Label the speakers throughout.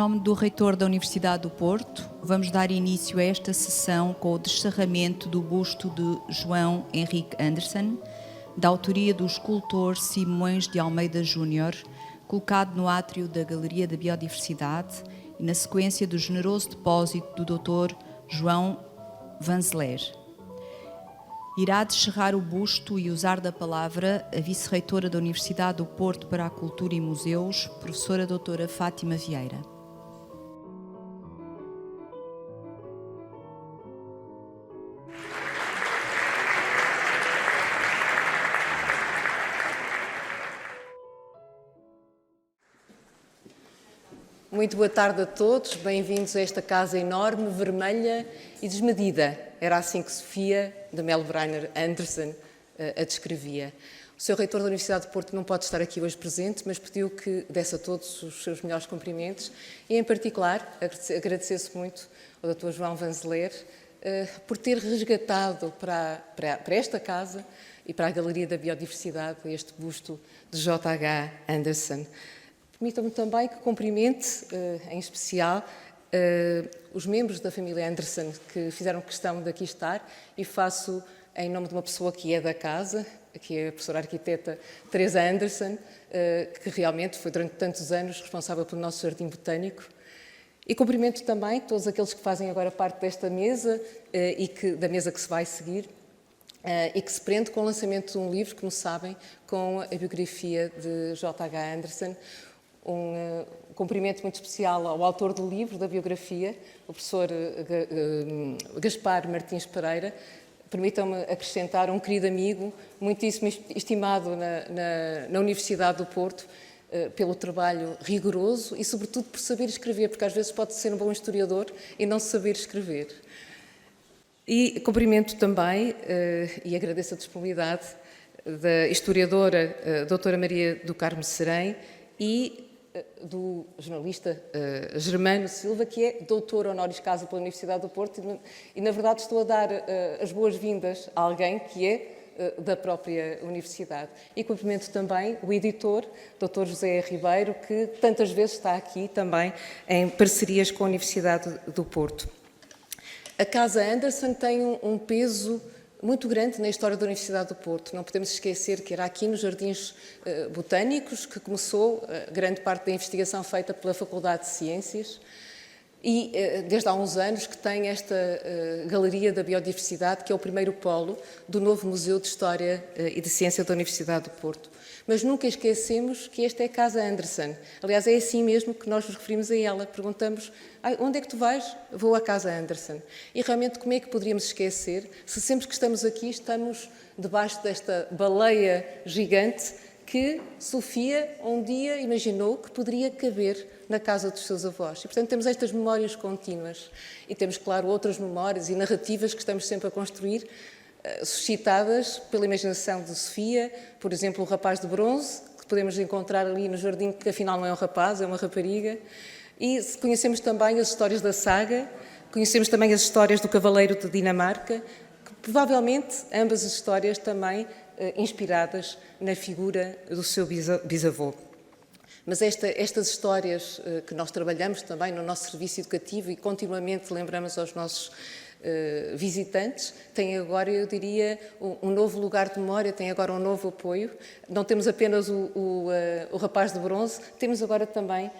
Speaker 1: nome do reitor da Universidade do Porto, vamos dar início a esta sessão com o descerramento do busto de João Henrique Anderson, da autoria do escultor Simões de Almeida Júnior, colocado no átrio da Galeria da Biodiversidade e na sequência do generoso depósito do Dr. João Vanzeler. Irá descerrar o busto e usar da palavra a vice-reitora da Universidade do Porto para a Cultura e Museus, professora doutora Fátima Vieira.
Speaker 2: Muito boa tarde a todos, bem-vindos a esta casa enorme, vermelha e desmedida. Era assim que Sofia de Melbreiner Anderson a descrevia. O Sr. Reitor da Universidade de Porto não pode estar aqui hoje presente, mas pediu que desse a todos os seus melhores cumprimentos e, em particular, agradecer-se muito ao Dr. João Vanzeler por ter resgatado para esta casa e para a Galeria da Biodiversidade este busto de J.H. Anderson. Permitam-me também que cumprimente, em especial, os membros da família Anderson que fizeram questão de aqui estar e faço em nome de uma pessoa que é da casa, que é a professora arquiteta Teresa Anderson, que realmente foi durante tantos anos responsável pelo nosso jardim botânico. E cumprimento também todos aqueles que fazem agora parte desta mesa da mesa que se vai seguir e que se prende com o lançamento de um livro, como sabem, com a biografia de J.H. Anderson. Um cumprimento muito especial ao autor do livro, da biografia, o professor Gaspar Martins Pereira. Permitam-me acrescentar um querido amigo, muitíssimo estimado na Universidade do Porto, pelo trabalho rigoroso e, sobretudo, por saber escrever, porque às vezes pode ser um bom historiador e não saber escrever. E cumprimento também, e agradeço a disponibilidade, da historiadora doutora Maria do Carmo Serém e do jornalista Germano Silva, que é doutor honoris causa pela Universidade do Porto e, na verdade, estou a dar as boas-vindas a alguém que é da própria Universidade. E cumprimento também o editor, Dr. José Ribeiro, que tantas vezes está aqui também em parcerias com a Universidade do Porto. A Casa Anderson tem um peso muito grande na história da Universidade do Porto. Não podemos esquecer que era aqui nos Jardins Botânicos que começou grande parte da investigação feita pela Faculdade de Ciências e desde há uns anos que tem esta Galeria da Biodiversidade, que é o primeiro polo do novo Museu de História e de Ciência da Universidade do Porto. Mas nunca esquecemos que esta é a Casa Anderson. Aliás, é assim mesmo que nós nos referimos a ela. Perguntamos, onde é que tu vais? Vou à Casa Anderson. E realmente, como é que poderíamos esquecer se sempre que estamos aqui estamos debaixo desta baleia gigante que Sofia um dia imaginou que poderia caber na casa dos seus avós. E, portanto, temos estas memórias contínuas. E temos, claro, outras memórias e narrativas que estamos sempre a construir, suscitadas pela imaginação de Sofia, por exemplo, o rapaz de bronze, que podemos encontrar ali no jardim, que afinal não é um rapaz, é uma rapariga. E conhecemos também as histórias da saga, conhecemos também as histórias do Cavaleiro de Dinamarca, que provavelmente ambas as histórias também inspiradas na figura do seu bisavô. Mas estas histórias que nós trabalhamos também no nosso serviço educativo e continuamente lembramos aos nossos visitantes, têm agora, eu diria, um novo lugar de memória, têm agora um novo apoio. Não temos apenas o rapaz de bronze, temos agora também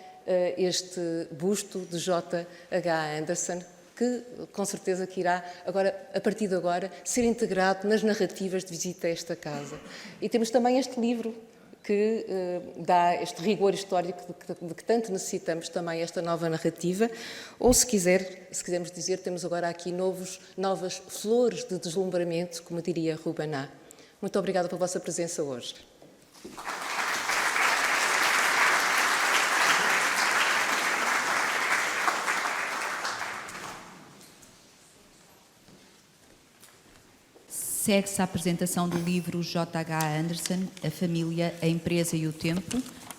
Speaker 2: este busto de J.H. Anderson, que com certeza que irá, agora, a partir de agora, ser integrado nas narrativas de visita a esta casa. E temos também este livro que dá este rigor histórico de que tanto necessitamos, também esta nova narrativa, ou se quisermos dizer, temos agora aqui novas flores de deslumbramento, como diria Rubaná. Muito obrigada pela vossa presença hoje.
Speaker 1: Segue-se a apresentação do livro J.H. Anderson, A Família, a Empresa e o Tempo,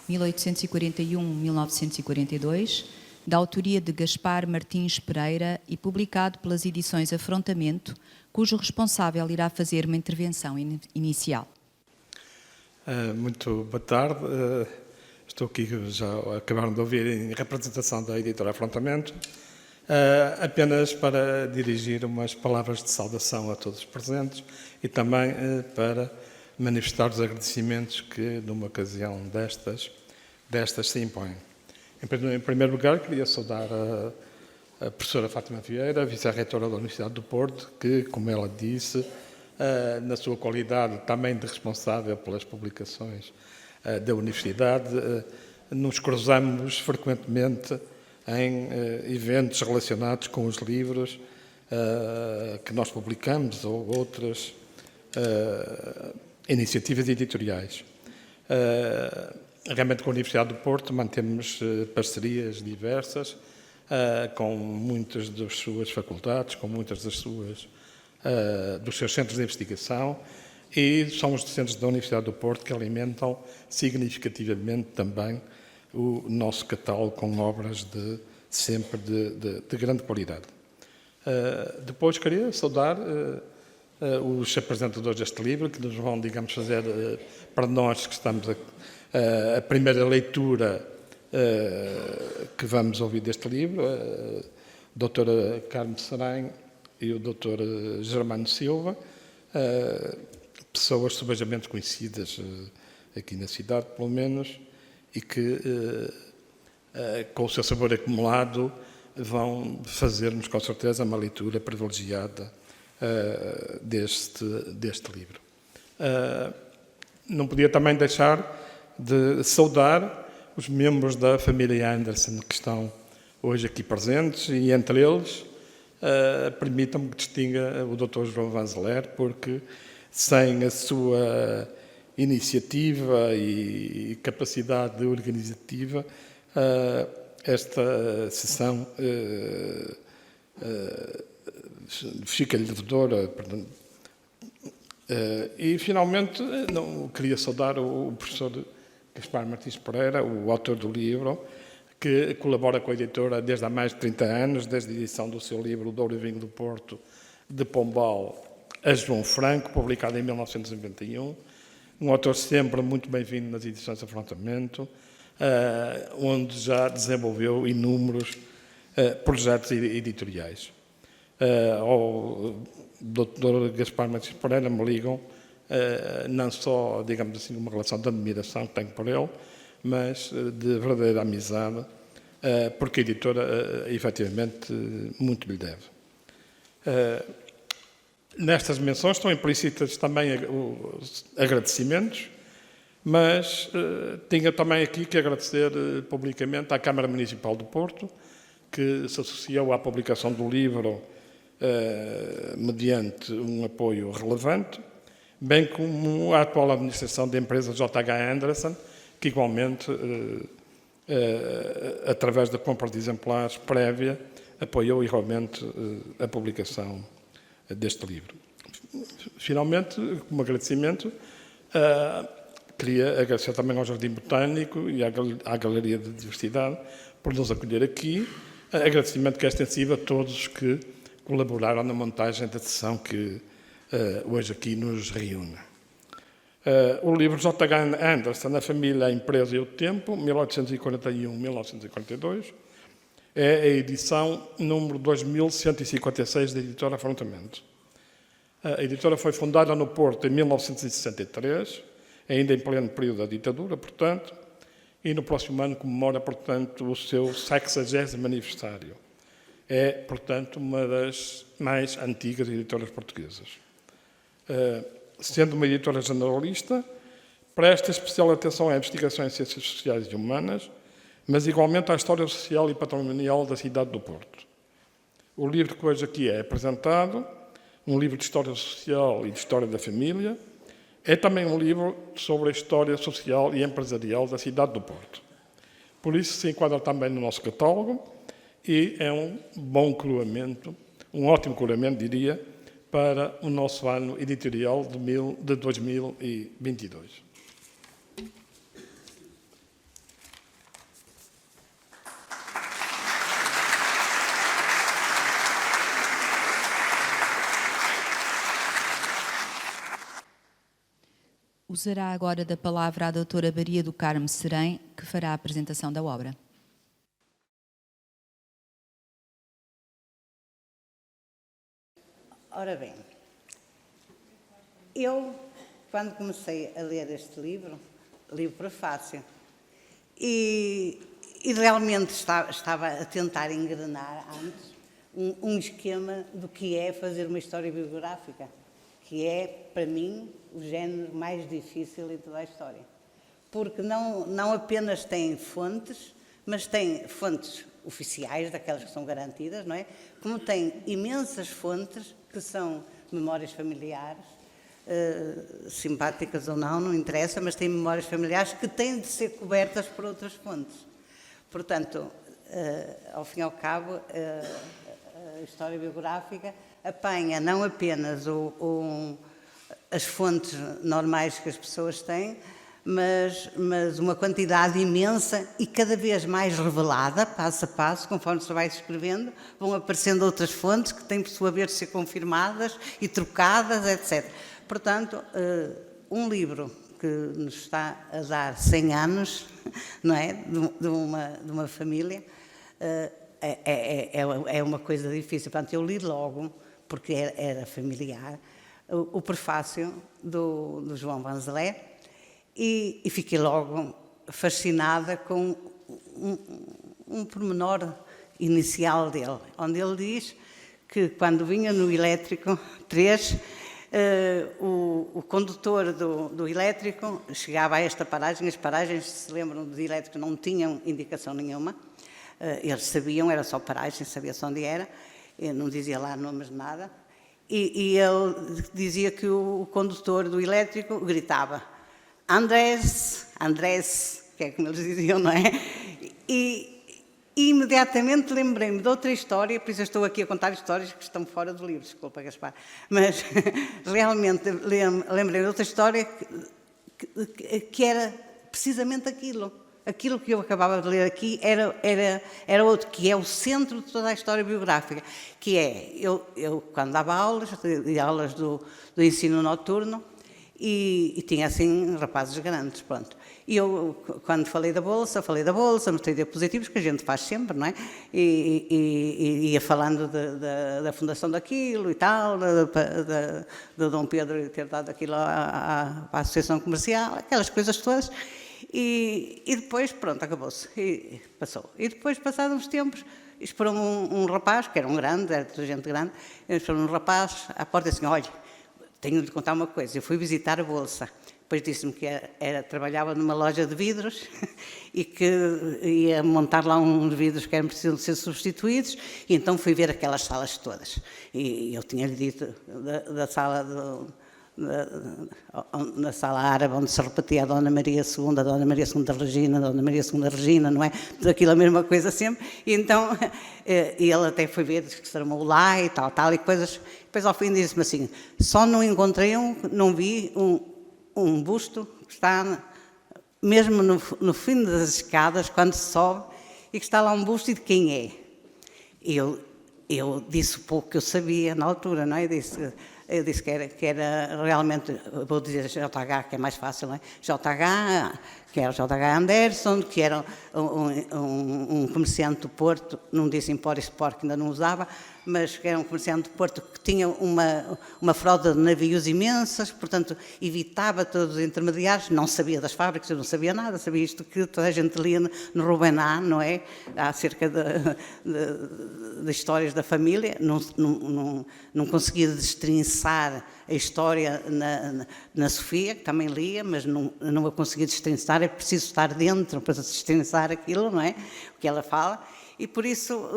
Speaker 1: 1841-1942, da autoria de Gaspar Martins Pereira e publicado pelas edições Afrontamento, cujo responsável irá fazer uma intervenção inicial.
Speaker 3: Muito boa tarde. estou aqui, já acabaram de ouvir, em representação da editora Afrontamento, apenas para dirigir umas palavras de saudação a todos os presentes e também para manifestar os agradecimentos que, numa ocasião destas se impõem. Em primeiro lugar, queria saudar a professora Fátima Vieira, vice-reitora da Universidade do Porto, que, como ela disse, na sua qualidade também de responsável pelas publicações da Universidade, nos cruzamos frequentemente em eventos relacionados com os livros que nós publicamos ou outras iniciativas editoriais. Realmente, com a Universidade do Porto mantemos parcerias diversas com muitas das suas faculdades, com muitas dos seus centros de investigação, e são os docentes da Universidade do Porto que alimentam significativamente também o nosso catálogo com obras sempre de grande qualidade. Depois queria saudar os apresentadores deste livro, que nos vão, digamos, fazer, para nós que estamos a primeira leitura que vamos ouvir deste livro, a doutora Carme Serém e o doutor Germano Silva, pessoas subejamente conhecidas aqui na cidade, pelo menos, e que, com o seu sabor acumulado, vão fazer-nos, com certeza, uma leitura privilegiada deste livro. Não podia também deixar de saudar os membros da família Anderson que estão hoje aqui presentes, e entre eles permitam-me que distinga o Dr. João Vanzeler, porque sem a sua iniciativa e capacidade organizativa, esta sessão fica-lhe devedora. E, finalmente, queria saudar o professor Gaspar Martins Pereira, o autor do livro, que colabora com a editora desde há mais de 30 anos, desde a edição do seu livro O Douro e Vinho do Porto, de Pombal a João Franco, publicado em 1991, um autor sempre muito bem-vindo nas edições Afrontamento, onde já desenvolveu inúmeros projetos editoriais. Ao Dr. Gaspar Martins Pereira me ligam não só, digamos assim, uma relação de admiração que tenho por ele, mas de verdadeira amizade, porque a editora, efetivamente, muito lhe deve. Nestas menções estão implícitas também os agradecimentos, mas tinha também aqui que agradecer publicamente à Câmara Municipal do Porto, que se associou à publicação do livro mediante um apoio relevante, bem como à atual administração da empresa JH Anderson, que igualmente, através da compra de exemplares prévia, apoiou igualmente a publicação deste livro. Finalmente, como agradecimento, queria agradecer também ao Jardim Botânico e à Galeria de Diversidade por nos acolher aqui. Agradecimento que é extensivo a todos que colaboraram na montagem da sessão que hoje aqui nos reúne. O livro J.H. Anderson, A Família, a Empresa e o Tempo, 1841-1942, é a edição número 2156 da editora Afrontamento. A editora foi fundada no Porto em 1963, ainda em pleno período da ditadura, portanto, e no próximo ano comemora, portanto, o seu 60º aniversário. É, portanto, uma das mais antigas editoras portuguesas. Sendo uma editora generalista, presta especial atenção à investigação em ciências sociais e humanas, mas igualmente à história social e patrimonial da cidade do Porto. O livro que hoje aqui é apresentado, um livro de história social e de história da família, é também um livro sobre a história social e empresarial da cidade do Porto. Por isso se enquadra também no nosso catálogo e é um bom coroamento, um ótimo coroamento, diria, para o nosso ano editorial de 2022.
Speaker 1: Usará agora da palavra a doutora Maria do Carmo Serém, que fará a apresentação da obra.
Speaker 4: Ora bem, eu, quando comecei a ler este livro, li o prefácio e realmente estava a tentar engrenar antes um esquema do que é fazer uma história biográfica, que é, para mim, o género mais difícil de toda a história. Porque não apenas tem fontes, mas tem fontes oficiais, daquelas que são garantidas, não é? Como tem imensas fontes que são memórias familiares, simpáticas ou não interessa, mas tem memórias familiares que têm de ser cobertas por outras fontes. Portanto, ao fim e ao cabo, a história biográfica apanha não apenas as fontes normais que as pessoas têm, mas uma quantidade imensa e cada vez mais revelada, passo a passo, conforme se vai escrevendo, vão aparecendo outras fontes que têm, por sua vez, de ser confirmadas e trocadas, etc. Portanto, um livro que nos está a dar 100 anos, não é? De uma família, é uma coisa difícil. Portanto, eu li logo, porque era familiar, o prefácio do João Vanzelet, e fiquei logo fascinada com um pormenor inicial dele, onde ele diz que quando vinha no elétrico 3, o condutor do elétrico chegava a esta paragem. As paragens, se se lembram, do elétrico não tinham indicação nenhuma, eles sabiam, era só paragem, sabia-se onde era, não dizia lá nomes de nada, e ele dizia que o condutor do elétrico gritava Andrés, que é como eles diziam, não é? E imediatamente lembrei-me de outra história, por isso eu estou aqui a contar histórias que estão fora do livro, desculpa, Gaspar, mas realmente lembrei-me de outra história que era precisamente aquilo. Aquilo que eu acabava de ler aqui era outro, que é o centro de toda a história biográfica, que é, eu quando dava aulas do ensino noturno, e tinha assim rapazes grandes, pronto. E eu, quando falei da bolsa, mostrei diapositivos, que a gente faz sempre, não é? E ia falando da fundação daquilo e tal, do Dom Pedro ter dado aquilo para a Associação Comercial, aquelas coisas todas. E depois, pronto, acabou-se, e passou. E depois, passados uns tempos, esperou um rapaz, que era um grande, era toda gente grande, esperou um rapaz à porta e disse: olha, tenho de contar uma coisa, eu fui visitar a bolsa, depois disse-me que trabalhava numa loja de vidros e que ia montar lá uns vidros que eram precisos de ser substituídos, e então fui ver aquelas salas todas. E eu tinha-lhe dito da sala na sala árabe, onde se repetia a Dona Maria II, a Dona Maria II Regina, a Dona Maria II Regina, não é? Tudo aquilo a mesma coisa sempre. E então, ele até foi ver, disse que se armou lá e tal, e coisas. Depois, ao fim, disse-me assim: só não encontrei não vi um busto que está mesmo no fim das escadas, quando se sobe, e que está lá um busto, e de quem é? Eu disse o pouco que eu sabia na altura, não é? Eu disse que era realmente, vou dizer JH, que é mais fácil, não é? JH, que era o JH Anderson, que era um comerciante do Porto, não disse Empório Sport, que ainda não usava, mas que era um comerciante do Porto que tinha uma frota de navios imensas, portanto, evitava todos os intermediários, não sabia das fábricas, eu não sabia nada, sabia isto que toda a gente lia no Rubená, não é? Acerca de histórias da família, não conseguia destrinçar a história na Sofia, que também lia, mas não a conseguia destrinçar, é preciso estar dentro para destrinçar aquilo, não é? O que ela fala. E por isso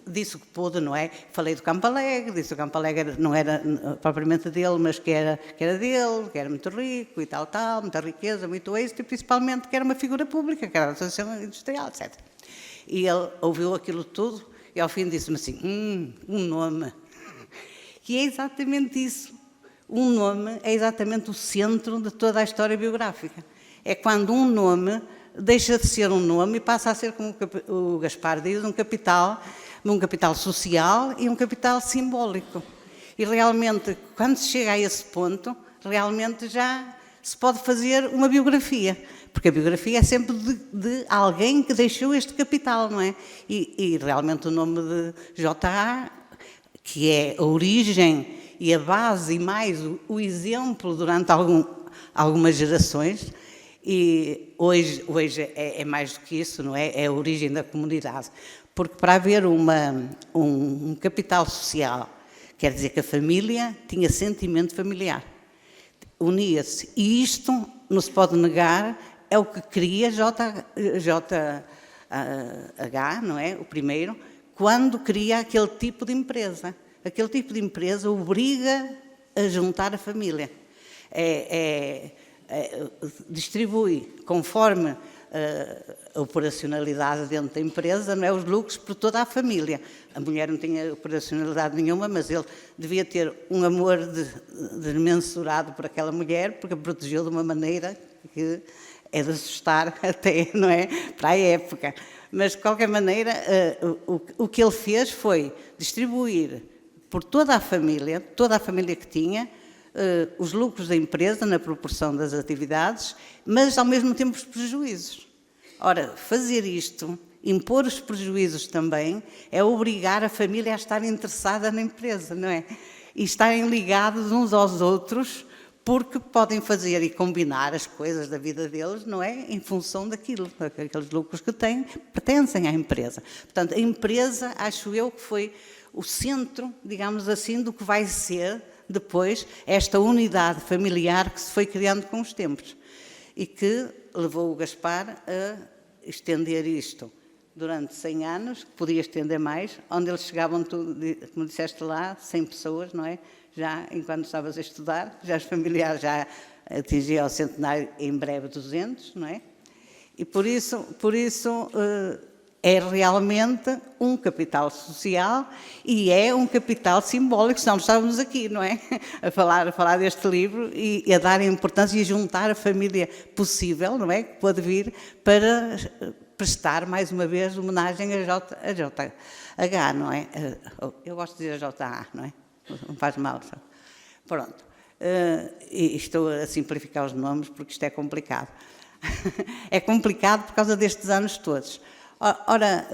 Speaker 4: disse o que pude, não é? Falei do Campo Alegre, disse que o Campo Alegre não era propriamente dele, mas que era dele, que era muito rico e tal, muita riqueza, muito êxito, e principalmente que era uma figura pública, que era a Associação Industrial, etc. E ele ouviu aquilo tudo e ao fim disse-me assim, um nome. E é exatamente isso. Um nome é exatamente o centro de toda a história biográfica. É quando um nome deixa de ser um nome e passa a ser, como o Gaspar diz, um capital social e um capital simbólico. E realmente, quando se chega a esse ponto, realmente já se pode fazer uma biografia, porque a biografia é sempre de alguém que deixou este capital, não é? E realmente o nome de J.A., que é a origem e a base e mais o exemplo durante algumas gerações, e hoje é mais do que isso, não é? É a origem da comunidade. Porque para haver um capital social, quer dizer que a família tinha sentimento familiar, unia-se. E isto, não se pode negar, é o que cria JH, não é? O primeiro, quando cria aquele tipo de empresa. Aquele tipo de empresa obriga a juntar a família. Distribui conforme a operacionalidade dentro da empresa, não é, os lucros por toda a família. A mulher não tinha operacionalidade nenhuma, mas ele devia ter um amor desmensurado por aquela mulher, porque a protegeu de uma maneira que é de assustar até, não é, para a época. Mas, de qualquer maneira, o que ele fez foi distribuir por toda a família que tinha, os lucros da empresa na proporção das atividades, mas ao mesmo tempo os prejuízos. Ora, fazer isto, impor os prejuízos também, é obrigar a família a estar interessada na empresa, não é? E estarem ligados uns aos outros, porque podem fazer e combinar as coisas da vida deles, não é? Em função daquilo, aqueles lucros que têm, pertencem à empresa. Portanto, a empresa, acho eu, que foi o centro, digamos assim, do que vai ser depois esta unidade familiar que se foi criando com os tempos e que levou o Gaspar a estender isto durante 100 anos, que podia estender mais, onde eles chegavam, como disseste lá, 100 pessoas, não é? Já enquanto estavas a estudar, já os familiares já atingiam ao centenário, em breve 200, não é? E por isso é realmente um capital social e é um capital simbólico, senão estávamos aqui, não é? A falar deste livro e a dar importância e a juntar a família possível, não é? Que pode vir para prestar mais uma vez homenagem a JH, não é? Eu gosto de dizer JA, não é? Não faz mal. Pronto. E estou a simplificar os nomes porque isto é complicado. É complicado por causa destes anos todos. Ora,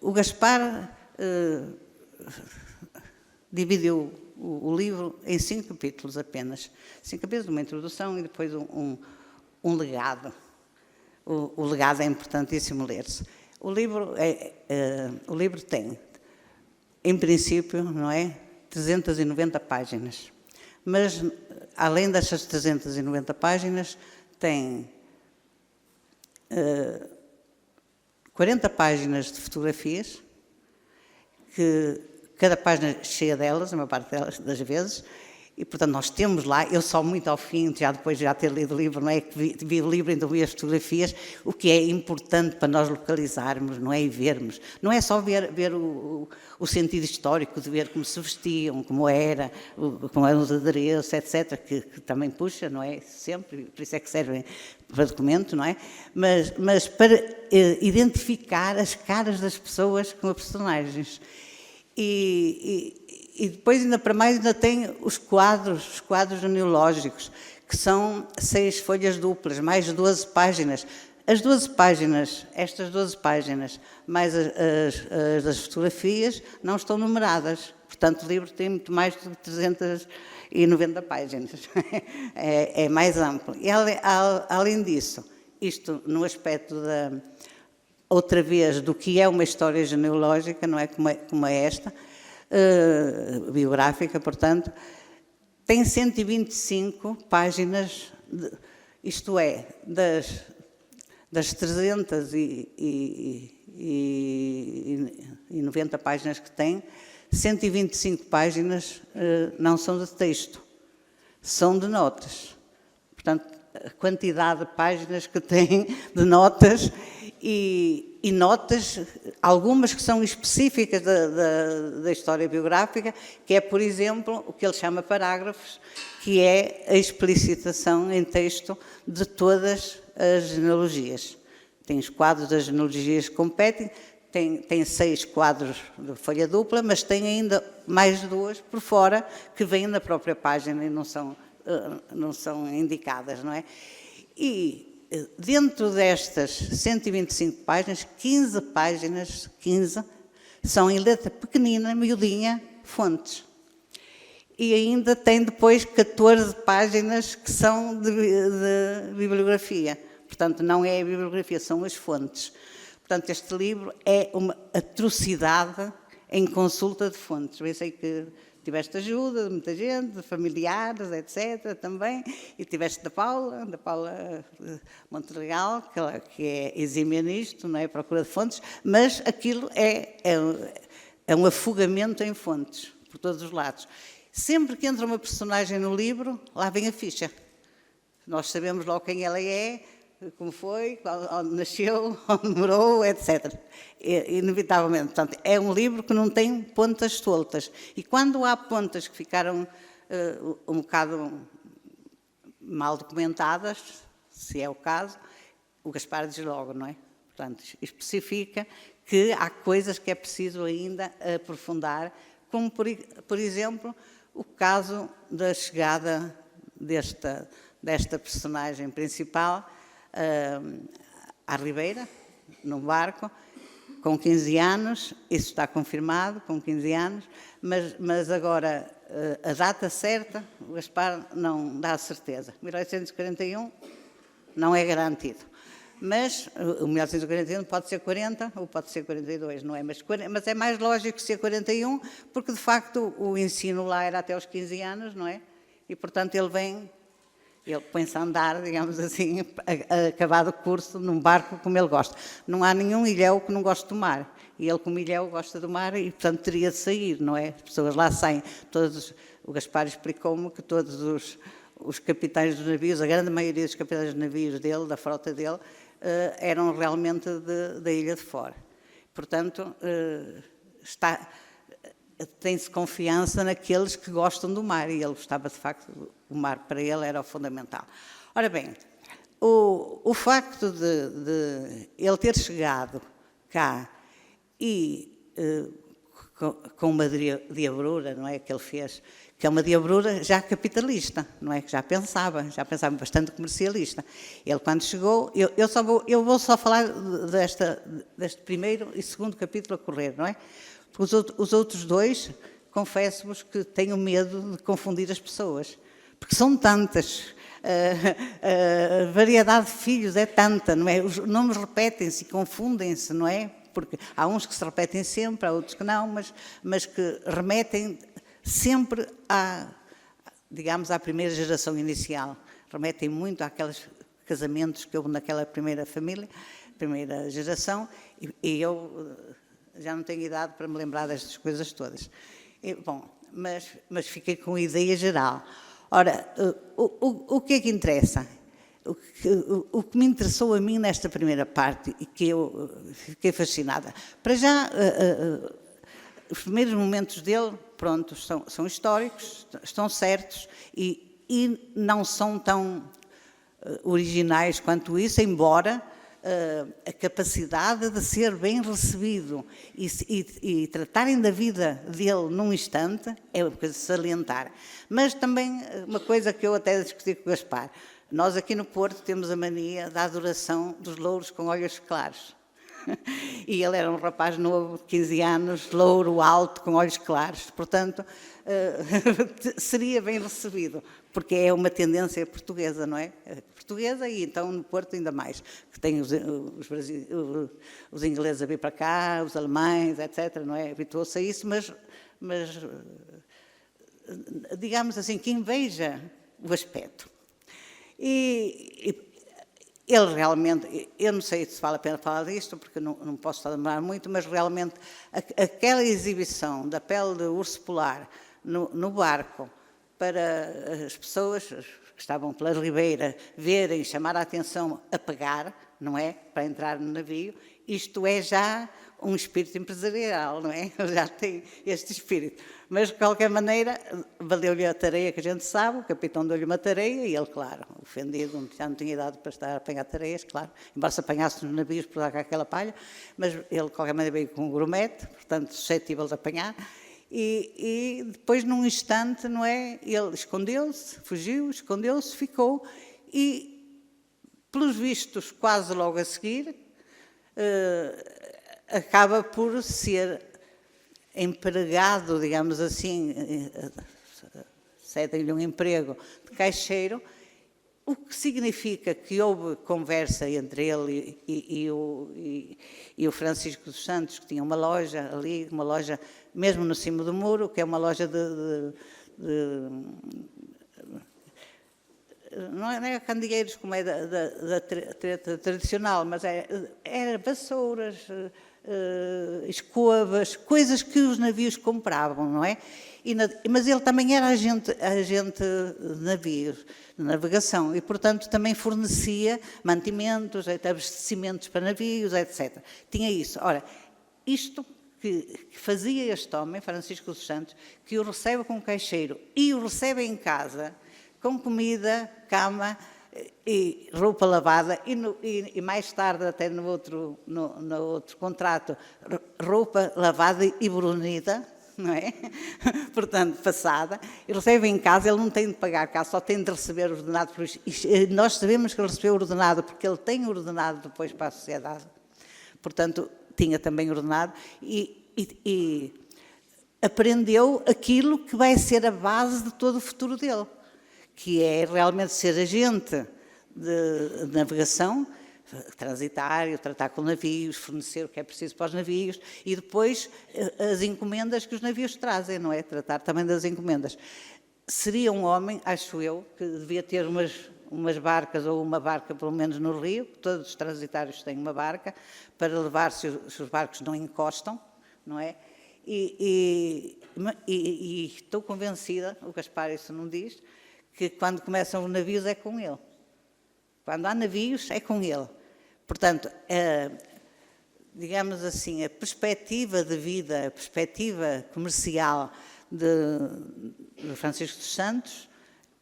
Speaker 4: o Gaspar dividiu o livro em 5 capítulos apenas. 5 capítulos, uma introdução e depois um legado. O legado é importantíssimo ler-se. O livro tem, em princípio, não é, 390 páginas. Mas, além destas 390 páginas, tem 40 páginas de fotografias, que cada página cheia delas, a maior parte delas, das vezes, e, portanto, nós temos lá, eu só muito ao fim, já depois de já ter lido o livro, não é, que vi o livro, então vi as fotografias, o que é importante para nós localizarmos, não é, e vermos. Não é só ver o sentido histórico, de ver como se vestiam, como eram os adereços, etc., que também puxa, não é, sempre, por isso é que servem para documento, não é? Mas para identificar as caras das pessoas como personagens. E depois, ainda para mais, ainda tem os quadros genealógicos, que são 6 folhas duplas, mais 12 páginas. As 12 páginas, estas 12 páginas, mais as das fotografias, não estão numeradas. Portanto, o livro tem muito mais de 390 páginas. É mais amplo. E, além disso, isto no aspecto outra vez, do que é uma história genealógica, não é como é esta, biográfica, portanto, tem 125 páginas, isto é, das 390 páginas que tem, 125 páginas não são de texto, são de notas. Portanto, a quantidade de páginas que tem de notas e notas, algumas que são específicas da história biográfica, que é, por exemplo, o que ele chama parágrafos, que é a explicitação em texto de todas as genealogias. Tem os quadros das genealogias que competem, tem 6 quadros de folha dupla, mas tem ainda mais 2 por fora, que vêm na própria página e não são não são indicadas, não é? E dentro destas 125 páginas, 15 páginas, 15, são em letra pequenina, miudinha, fontes. E ainda tem depois 14 páginas que são de bibliografia. Portanto, não é a bibliografia, são as fontes. Portanto, este livro é uma atrocidade em consulta de fontes. Eu sei que tiveste ajuda de muita gente, de familiares, etc. também, e tiveste da Paula Monterreal, que é exímia nisto, não é? Procura de fontes, mas aquilo é um afogamento em fontes, por todos os lados. Sempre que entra uma personagem no livro, lá vem a ficha. Nós sabemos logo quem ela é, como foi, onde nasceu, onde morou, etc. Inevitavelmente. Portanto, é um livro que não tem pontas soltas. E quando há pontas que ficaram um bocado mal documentadas, se é o caso, o Gaspar diz logo, não é? Portanto, especifica que há coisas que é preciso ainda aprofundar, como, por exemplo, o caso da chegada desta personagem principal à Ribeira, num barco, com 15 anos, isso está confirmado, com 15 anos, mas agora a data certa, o Gaspar não dá a certeza. 1841 não é garantido. Mas o 1941 pode ser 40 ou pode ser 42, não é? Mas é mais lógico ser 41, porque de facto o ensino lá era até aos 15 anos, não é? E portanto ele põe-se a andar, digamos assim, acabado o curso, num barco como ele gosta. Não há nenhum ilhéu que não goste do mar. E ele, como ilhéu, gosta do mar e, portanto, teria de sair, não é? As pessoas lá saem. O Gaspar explicou-me que todos os capitães dos navios, a grande maioria dos capitães dos navios dele, da frota dele, eram realmente da Ilha de Fora. Portanto, tem-se confiança naqueles que gostam do mar, e ele gostava, de facto, o mar para ele era o fundamental. Ora bem, o facto de ele ter chegado cá e com uma diabrura, não é, que ele fez, que é uma diabrura já capitalista, não é, que já pensava bastante comercialista. Ele, quando chegou, eu vou só falar deste primeiro e segundo capítulo a correr, não é? Porque os outros dois, confesso-vos que tenho medo de confundir as pessoas, porque são tantas, a variedade de filhos é tanta, não é? Os nomes repetem-se e confundem-se, não é? Porque há uns que se repetem sempre, há outros que não, mas que remetem sempre digamos, à primeira geração inicial. Remetem muito àqueles casamentos que houve naquela primeira família, primeira geração, e eu já não tenho idade para me lembrar destas coisas todas. Mas fiquei com a ideia geral. Ora, o que é que interessa? O que me interessou a mim nesta primeira parte e que eu fiquei fascinada. Para já, os primeiros momentos dele, pronto, são históricos, estão certos e não são tão originais quanto isso, embora a capacidade de ser bem recebido e tratarem da vida dele num instante é uma coisa de salientar. Mas também uma coisa que eu até discuti com o Gaspar, nós aqui no Porto temos a mania da adoração dos louros com olhos claros. E ele era um rapaz novo, de 15 anos, louro, alto, com olhos claros. Portanto, seria bem recebido, porque é uma tendência portuguesa, não é? Portuguesa e então no Porto ainda mais, que tem os ingleses a vir para cá, os alemães, etc., não é? Habituou-se a isso, mas digamos assim, que inveja o aspecto. E ele realmente, eu não sei se vale a pena falar disto, porque não posso estar a demorar muito, mas realmente aquela exibição da pele de urso polar no barco, para as pessoas que estavam pela ribeira verem, chamar a atenção a pagar, não é? Para entrar no navio, isto é já um espírito empresarial, não é? Já tem este espírito. Mas, de qualquer maneira, valeu-lhe a tareia que a gente sabe, o capitão deu-lhe uma tareia e ele, claro, ofendido, já não tinha idade para estar a apanhar tareias, claro, embora se apanhasse nos navios por dar com aquela palha, mas ele, de qualquer maneira, veio com um grumete, portanto, suscetível de apanhar, E depois, num instante, não é? Ele escondeu-se, fugiu, escondeu-se, ficou e, pelos vistos, quase logo a seguir, acaba por ser empregado, digamos assim, cedem-lhe um emprego de caixeiro, o que significa que houve conversa entre ele e o Francisco dos Santos, que tinha uma loja ali, uma loja mesmo no cimo do muro, que é uma loja não é candeeiros como é da treta tradicional, mas era vassouras, escovas, coisas que os navios compravam, não é? Mas ele também era agente de navios, de navegação, e, portanto, também fornecia mantimentos, abastecimentos para navios, etc. Tinha isso. Ora, isto que fazia este homem, Francisco dos Santos, que o recebe como caixeiro e o recebe em casa, com comida, cama e roupa lavada, e mais tarde, até no outro contrato, roupa lavada e brunida, não é? Portanto, passada, ele recebe em casa, ele não tem de pagar cá, só tem de receber o ordenado por isso. E nós sabemos que ele recebeu o ordenado, porque ele tem o ordenado depois para a sociedade. Portanto, tinha também ordenado e aprendeu aquilo que vai ser a base de todo o futuro dele, que é realmente ser agente de navegação, transitar, tratar com navios, fornecer o que é preciso para os navios e depois as encomendas que os navios trazem, não é? Tratar também das encomendas. Seria um homem, acho eu, que devia ter umas barcas ou uma barca pelo menos no rio, todos os transitários têm uma barca, para levar se os barcos não encostam, não é? E estou convencida, o Gaspar isso não diz, que quando começam os navios é com ele. Quando há navios é com ele. Portanto, digamos assim, a perspectiva de vida, a perspectiva comercial de Francisco dos Santos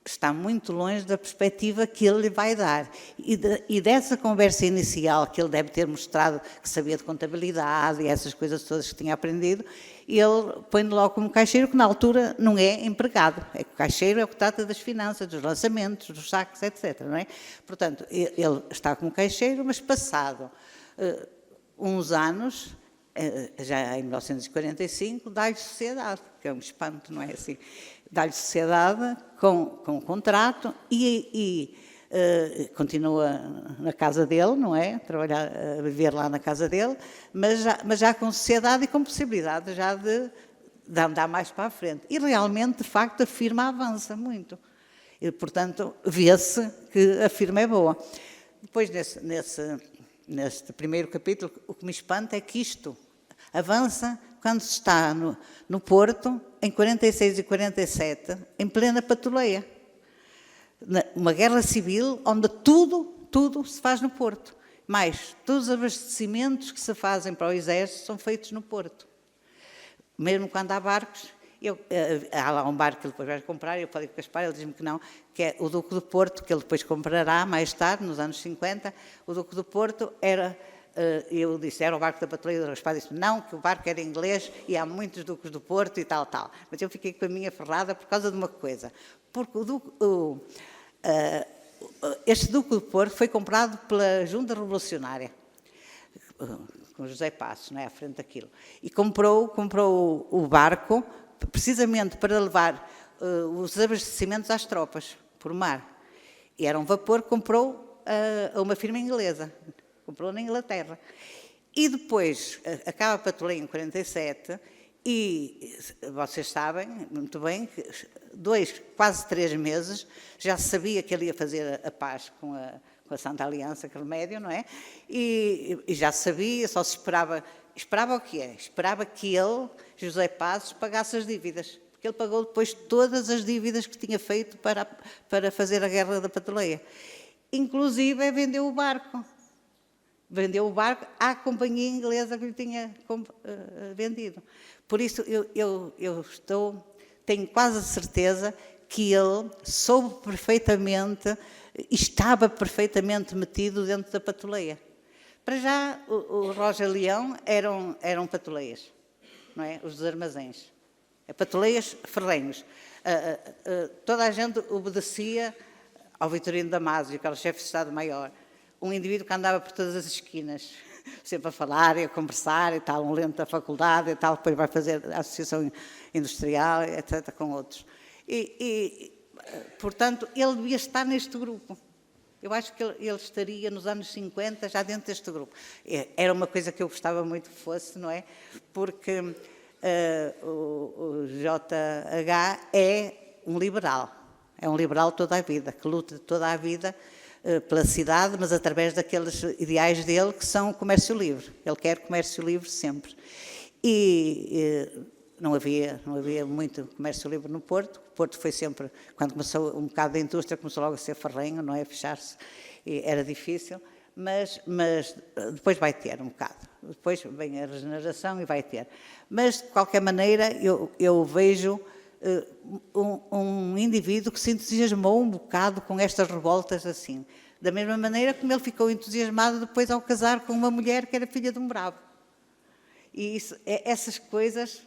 Speaker 4: está muito longe da perspectiva que ele lhe vai dar. E dessa conversa inicial, que ele deve ter mostrado que sabia de contabilidade e essas coisas todas que tinha aprendido, ele põe-no logo como caixeiro, que na altura não é empregado. O caixeiro é o que trata das finanças, dos lançamentos, dos saques, etc. Não é? Portanto, ele está como caixeiro, mas passado uns anos, já em 1945, dá-lhe sociedade, que é um espanto, não é assim? Dá-lhe sociedade com um contrato e continua na casa dele, não é? A viver lá na casa dele, mas já com sociedade e com possibilidade já de andar mais para a frente. E realmente, de facto, a firma avança muito. E, portanto, vê-se que a firma é boa. Depois, neste primeiro capítulo, o que me espanta é que isto avança quando se está no Porto, em 46 e 47, em plena patoleia. Uma guerra civil onde tudo se faz no Porto. Mais, todos os abastecimentos que se fazem para o Exército são feitos no Porto. Mesmo quando há barcos, há lá um barco que ele depois vai comprar, eu falei com o Gaspar, ele diz-me que não, que é o Duque do Porto, que ele depois comprará mais tarde, nos anos 50, o Duque do Porto era... Eu disse, era o barco da patrulha do Gaspar, disse não, que o barco era inglês e há muitos duques do Porto e tal. Mas eu fiquei com a minha ferrada por causa de uma coisa. Porque este Duque do Porto foi comprado pela Junta Revolucionária, com José Passos, não é, à frente daquilo. E comprou o barco precisamente para levar os abastecimentos às tropas, por mar. E era um vapor que comprou a uma firma inglesa. Comprou na Inglaterra. E depois acaba a patrulha em 47 e vocês sabem muito bem que quase 3 meses já se sabia que ele ia fazer a paz com a Santa Aliança, que remédio, não é? E já se sabia, só se esperava o que é? Esperava que ele, José Passos, pagasse as dívidas. Porque ele pagou depois todas as dívidas que tinha feito para fazer a guerra da patrulha. Inclusive vendeu o barco. Vendeu o barco à companhia inglesa que lhe tinha vendido. Por isso, tenho quase a certeza que ele soube perfeitamente, estava perfeitamente metido dentro da patoleia. Para já, o Roger Leão eram patoleias, não é? Os dos armazéns. Patoleias, ferrenhos. Toda a gente obedecia ao Vitorino Damásio, que era o chefe de Estado-Maior, um indivíduo que andava por todas as esquinas, sempre a falar e a conversar e tal, um lento da faculdade e tal, depois vai fazer a associação industrial, etc., com outros. Portanto, ele devia estar neste grupo. Eu acho que ele estaria nos anos 50 já dentro deste grupo. Era uma coisa que eu gostava muito que fosse, não é? Porque o JH é um liberal toda a vida, que luta toda a vida pela cidade, mas através daqueles ideais dele que são o comércio livre. Ele quer comércio livre sempre. Não havia muito comércio livre no Porto. O Porto foi sempre, quando começou um bocado da indústria, começou logo a ser ferrenho, não é? A fechar-se, era difícil, mas depois vai ter um bocado. Depois vem a regeneração e vai ter. Mas, de qualquer maneira, eu vejo um indivíduo que se entusiasmou um bocado com estas revoltas assim. Da mesma maneira como ele ficou entusiasmado depois ao casar com uma mulher que era filha de um bravo. E essas coisas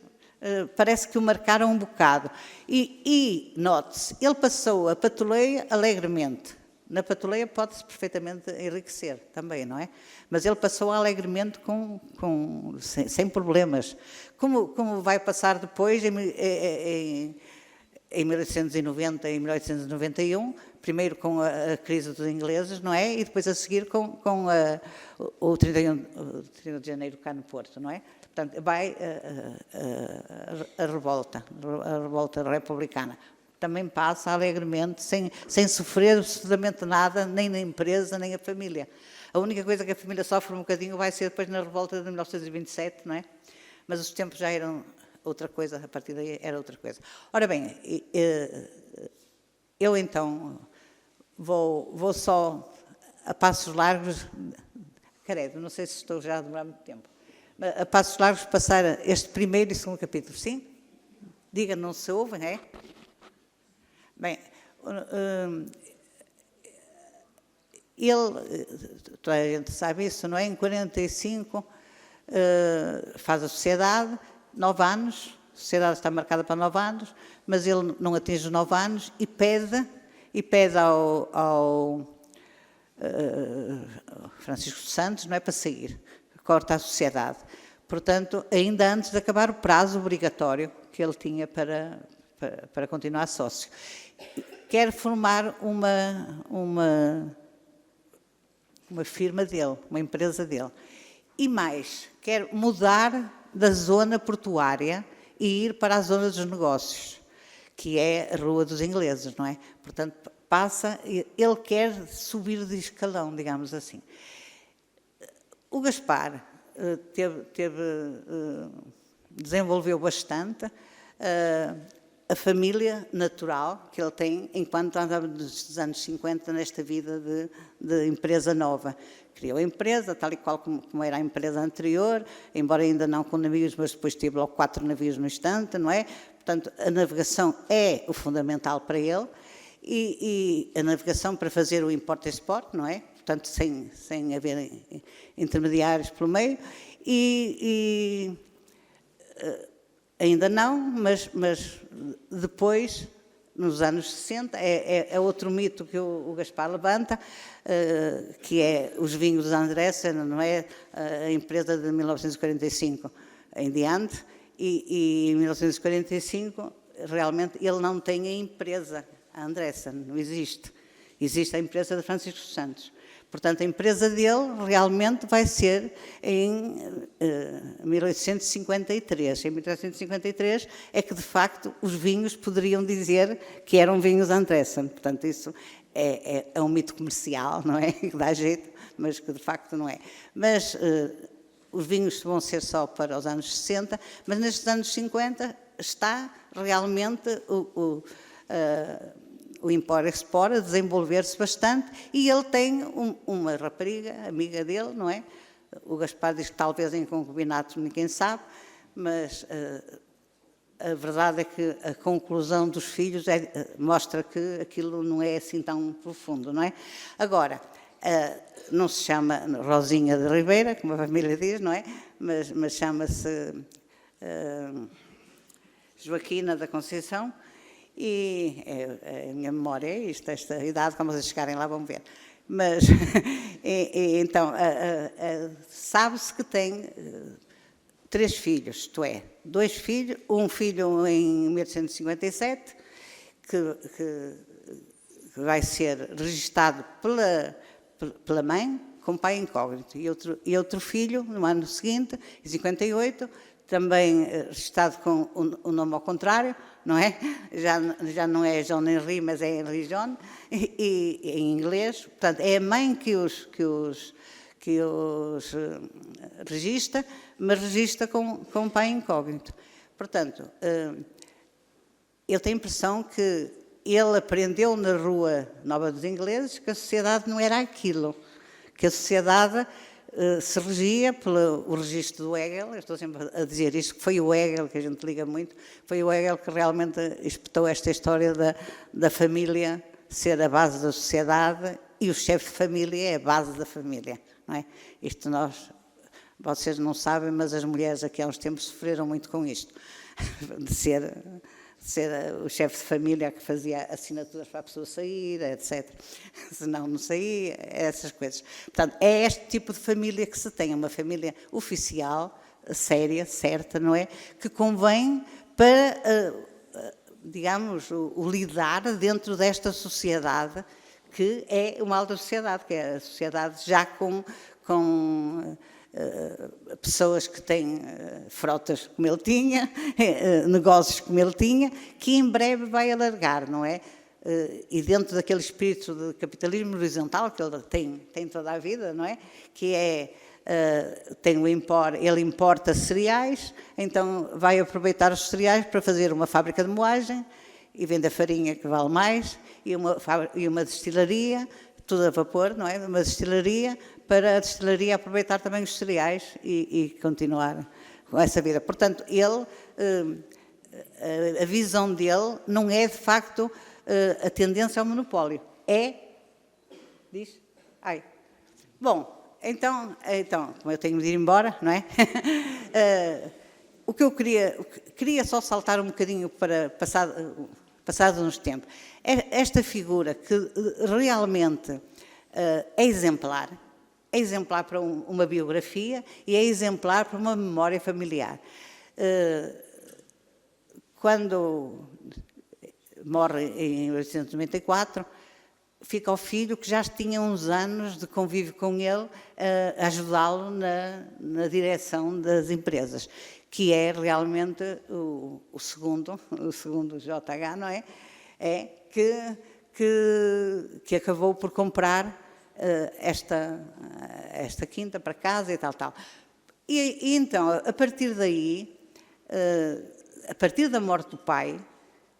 Speaker 4: parece que o marcaram um bocado. E note-se, ele passou a patoleia alegremente. Na patoleia pode-se perfeitamente enriquecer também, não é? Mas ele passou alegremente sem problemas. Como vai passar depois, em 1890 e 1891, primeiro com a crise dos ingleses, não é? E depois a seguir com o 31 de janeiro cá no Porto, não é? Portanto, vai a revolta republicana. Também passa alegremente, sem sofrer absolutamente nada, nem na empresa, nem a família. A única coisa que a família sofre um bocadinho vai ser depois na revolta de 1927, não é? Mas os tempos já eram outra coisa, a partir daí era outra coisa. Ora bem, eu então vou só a passos largos, credo, não sei se estou já a demorar muito tempo, a passos largos passar este primeiro e segundo capítulo, sim? Diga, não se ouvem, é? Bem, ele, toda a gente sabe isso, não é? Em 45 faz a sociedade, 9 anos, a sociedade está marcada para 9 anos, mas ele não atinge os 9 anos e pede ao Francisco Santos, não é, para sair, corta a sociedade. Portanto, ainda antes de acabar o prazo obrigatório que ele tinha para continuar sócio. Quer formar uma firma dele, uma empresa dele. E mais, quer mudar da zona portuária e ir para a zona dos negócios, que é a Rua dos Ingleses, não é? Portanto, ele quer subir de escalão, digamos assim. O Gaspar desenvolveu bastante a família natural que ele tem enquanto andava nos anos 50 nesta vida de empresa nova. Criou a empresa, tal e qual como era a empresa anterior, embora ainda não com navios, mas depois teve logo 4 navios no instante, não é? Portanto, a navegação é o fundamental para ele e a navegação para fazer o import-export, não é? Portanto, sem haver intermediários pelo meio ainda não, mas depois, nos anos 60, é outro mito que o Gaspar levanta, que é os vinhos de Andressen, não é? A empresa de 1945 em diante, e em 1945, realmente, ele não tem a empresa, a Andressen, não existe. Existe a empresa de Francisco Santos. Portanto, a empresa dele realmente vai ser em 1853. Em 1853 é que, de facto, os vinhos poderiam dizer que eram vinhos Andressen. Portanto, isso é um mito comercial, não é? Que dá jeito, mas que, de facto, não é. Mas os vinhos vão ser só para os anos 60, mas nestes anos 50 está realmente o import-export a desenvolver-se bastante e ele tem uma rapariga, amiga dele, não é? O Gaspar diz que talvez em concubinato, ninguém sabe, mas a verdade é que a conclusão dos filhos mostra que aquilo não é assim tão profundo, não é? Agora, não se chama Rosinha de Ribeira, como a família diz, não é? Mas chama-se Joaquina da Conceição, e a minha memória é isto, esta idade, quando vocês chegarem lá vão ver. Mas, então, sabe-se que tem 3 filhos, isto é, 2 filhos, um filho em 1857, que vai ser registado pela mãe, com pai incógnito, e outro filho, no ano seguinte, em 58, também registado com o nome ao contrário, não é? Já não é John Henry, mas é Henry John, e em inglês. Portanto, é a mãe que os registra, mas registra com um pai incógnito. Portanto, ele tem a impressão que ele aprendeu na Rua Nova dos Ingleses que a sociedade não era aquilo, que a sociedade se regia pelo registro do Hegel. Eu estou sempre a dizer isto, que foi o Hegel, que a gente liga muito, foi o Hegel que realmente espetou esta história da família ser a base da sociedade e o chefe de família é a base da família, não é? Isto vocês não sabem, mas as mulheres aqui há uns tempos sofreram muito com isto, de ser o chefe de família que fazia assinaturas para a pessoa sair, etc. Senão não saía, essas coisas. Portanto, é este tipo de família que se tem, uma família oficial, séria, certa, não é? Que convém para, digamos, o lidar dentro desta sociedade que é o mal da sociedade, que é a sociedade já com pessoas que têm frotas como ele tinha, negócios como ele tinha, que em breve vai alargar, não é? E dentro daquele espírito de capitalismo horizontal que ele tem toda a vida, não é? Que é, ele importa cereais, então vai aproveitar os cereais para fazer uma fábrica de moagem e vende a farinha que vale mais, e uma destilaria, tudo a vapor, não é? Uma destilaria, para a destilaria aproveitar também os cereais e continuar com essa vida. Portanto, a visão dele não é, de facto, a tendência ao monopólio. Diz? Ai. Bom, então, como eu tenho de ir embora, não é? O que eu queria só saltar um bocadinho para passado uns tempos. Esta figura que realmente é exemplar para uma biografia e é exemplar para uma memória familiar. Quando morre em 1894, fica o filho que já tinha uns anos de convívio com ele, a ajudá-lo na direção das empresas, que é realmente o segundo JH, não é? Que acabou por comprar esta quinta para casa e tal. E então, a partir daí, a partir da morte do pai,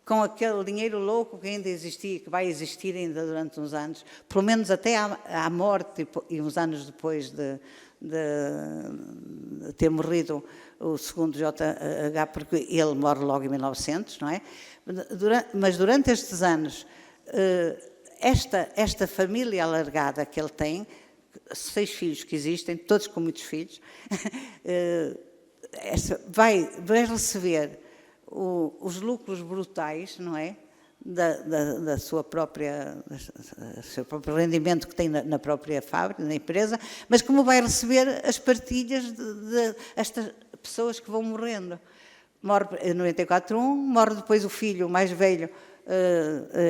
Speaker 4: com aquele dinheiro louco que ainda existia, que vai existir ainda durante uns anos, pelo menos até à morte e uns anos depois de ter morrido o segundo JH, porque ele morre logo em 1900, não é? Mas durante estes anos, esta família alargada que ele tem, 6 filhos que existem, todos com muitos filhos, vai receber os lucros brutais, não é? Do seu próprio rendimento que tem na própria fábrica, na empresa, mas como vai receber as partilhas de estas pessoas que vão morrendo. Morre em 94 morre depois o filho mais velho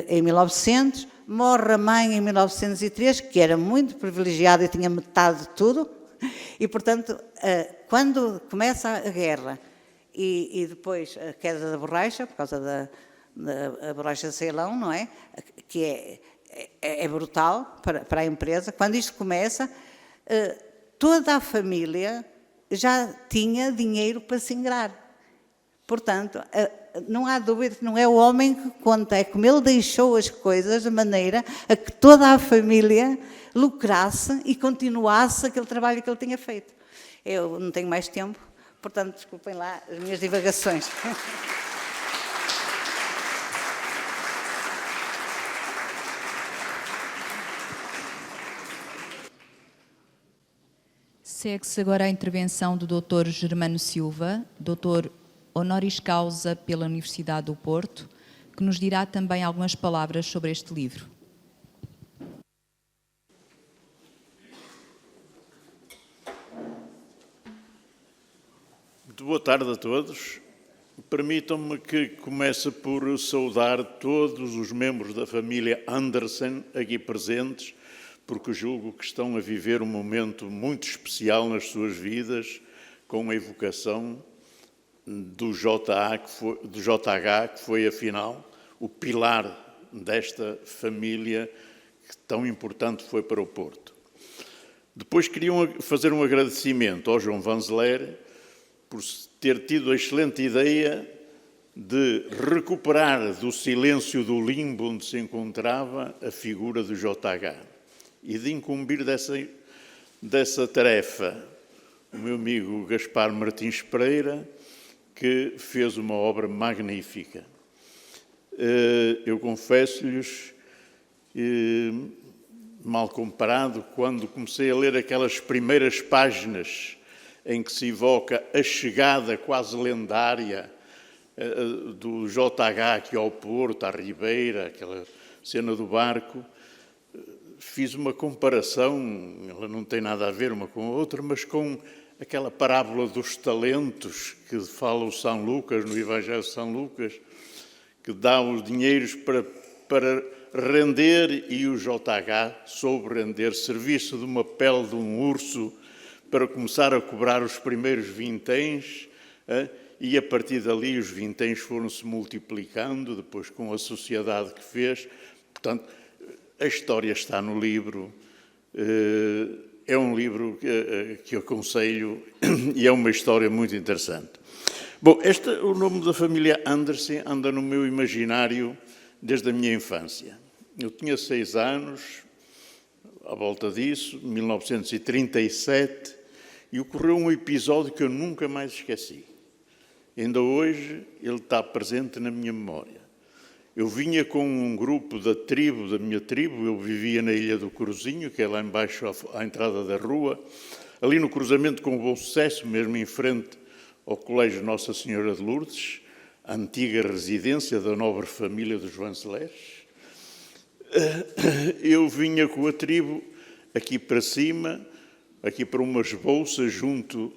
Speaker 4: em 1900, morre a mãe em 1903, que era muito privilegiada e tinha metade de tudo, e portanto, quando começa a guerra e depois a queda da borracha, por causa da borracha de Ceilão, não é? Que é brutal para a empresa. Quando isto começa, toda a família já tinha dinheiro para se ingrar. Portanto, não há dúvida que não é o homem que conta, é como ele deixou as coisas de maneira a que toda a família lucrasse e continuasse aquele trabalho que ele tinha feito. Eu não tenho mais tempo, portanto, desculpem lá as minhas divagações.
Speaker 1: Segue-se agora a intervenção do Dr. Germano Silva, doutor honoris causa pela Universidade do Porto, que nos dirá também algumas palavras sobre este livro.
Speaker 5: Muito boa tarde a todos. Permitam-me que comece por saudar todos os membros da família Andersen aqui presentes, porque julgo que estão a viver um momento muito especial nas suas vidas, com a evocação do JH, que foi, afinal, o pilar desta família que tão importante foi para o Porto. Depois queriam fazer um agradecimento ao João Vanzeler por ter tido a excelente ideia de recuperar do silêncio do limbo onde se encontrava a figura do JH e de incumbir dessa tarefa o meu amigo Gaspar Martins Pereira, que fez uma obra magnífica. Eu confesso-lhes, mal comparado, quando comecei a ler aquelas primeiras páginas em que se evoca a chegada quase lendária do JH aqui ao Porto, à Ribeira, aquela cena do barco, fiz uma comparação, ela não tem nada a ver uma com a outra, mas com aquela parábola dos talentos que fala o São Lucas, no Evangelho de São Lucas, que dá os dinheiros para render e o JH soube render, serviço de uma pele de um urso para começar a cobrar os primeiros vinténs, e a partir dali os vinténs foram-se multiplicando, depois com a sociedade que fez. Portanto, a história está no livro, é um livro que aconselho e é uma história muito interessante. Bom, o nome da família Andersen anda no meu imaginário desde a minha infância. Eu tinha 6 anos, à volta disso, 1937, e ocorreu um episódio que eu nunca mais esqueci. Ainda hoje ele está presente na minha memória. Eu vinha com um grupo da minha tribo, eu vivia na Ilha do Cruzinho, que é lá embaixo à entrada da rua, ali no cruzamento com o Bom Sucesso, mesmo em frente ao Colégio Nossa Senhora de Lourdes, a antiga residência da nobre família dos Vanzeleres. Eu vinha com a tribo aqui para cima, aqui para umas bolsas junto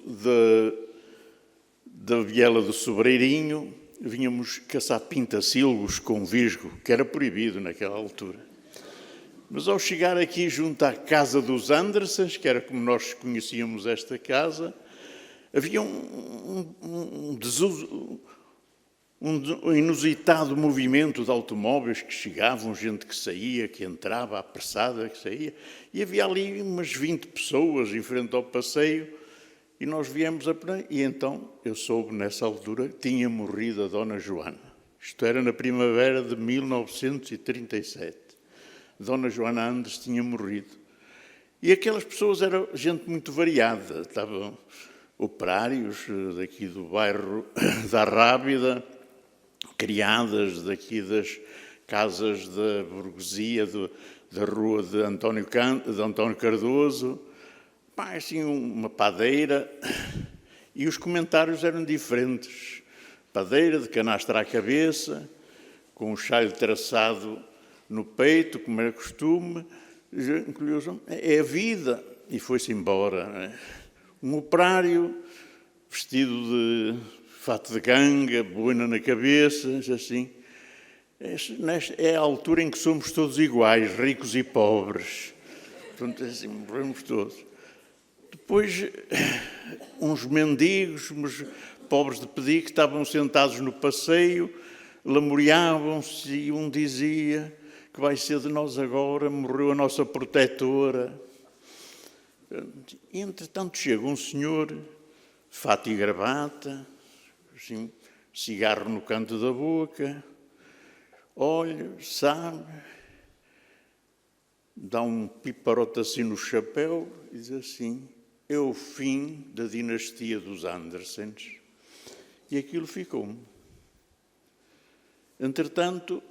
Speaker 5: da Viela do Sobreirinho, vínhamos caçar pintacilgos com visgo, que era proibido naquela altura. Mas ao chegar aqui junto à casa dos Andersens, que era como nós conhecíamos esta casa, havia um inusitado movimento de automóveis que chegavam, gente que saía, que entrava, apressada, que saía, e havia ali umas 20 pessoas em frente ao passeio, e nós viemos e então eu soube nessa altura que tinha morrido a Dona Joana. Isto era na primavera de 1937. Dona Joana Andes tinha morrido. E aquelas pessoas eram gente muito variada. Estavam operários daqui do bairro da Rábida, criadas daqui das casas da burguesia da rua de António Cardoso, assim uma padeira, e os comentários eram diferentes. Padeira de canastra à cabeça, com o chalho traçado no peito, como era costume, é a vida, e foi-se embora. Um operário vestido de fato de ganga, boina na cabeça, assim. É a altura em que somos todos iguais, ricos e pobres. Portanto, assim, morremos todos. Depois, uns mendigos, uns pobres de pedir, que estavam sentados no passeio, lamuriavam-se, e um dizia que vai ser de nós agora, morreu a nossa protetora. E, entretanto, chega um senhor, fato e gravata, assim, cigarro no canto da boca, olha, sabe, dá um piparote assim no chapéu e diz assim: é o fim da dinastia dos Andersens. E aquilo ficou-me. Entretanto,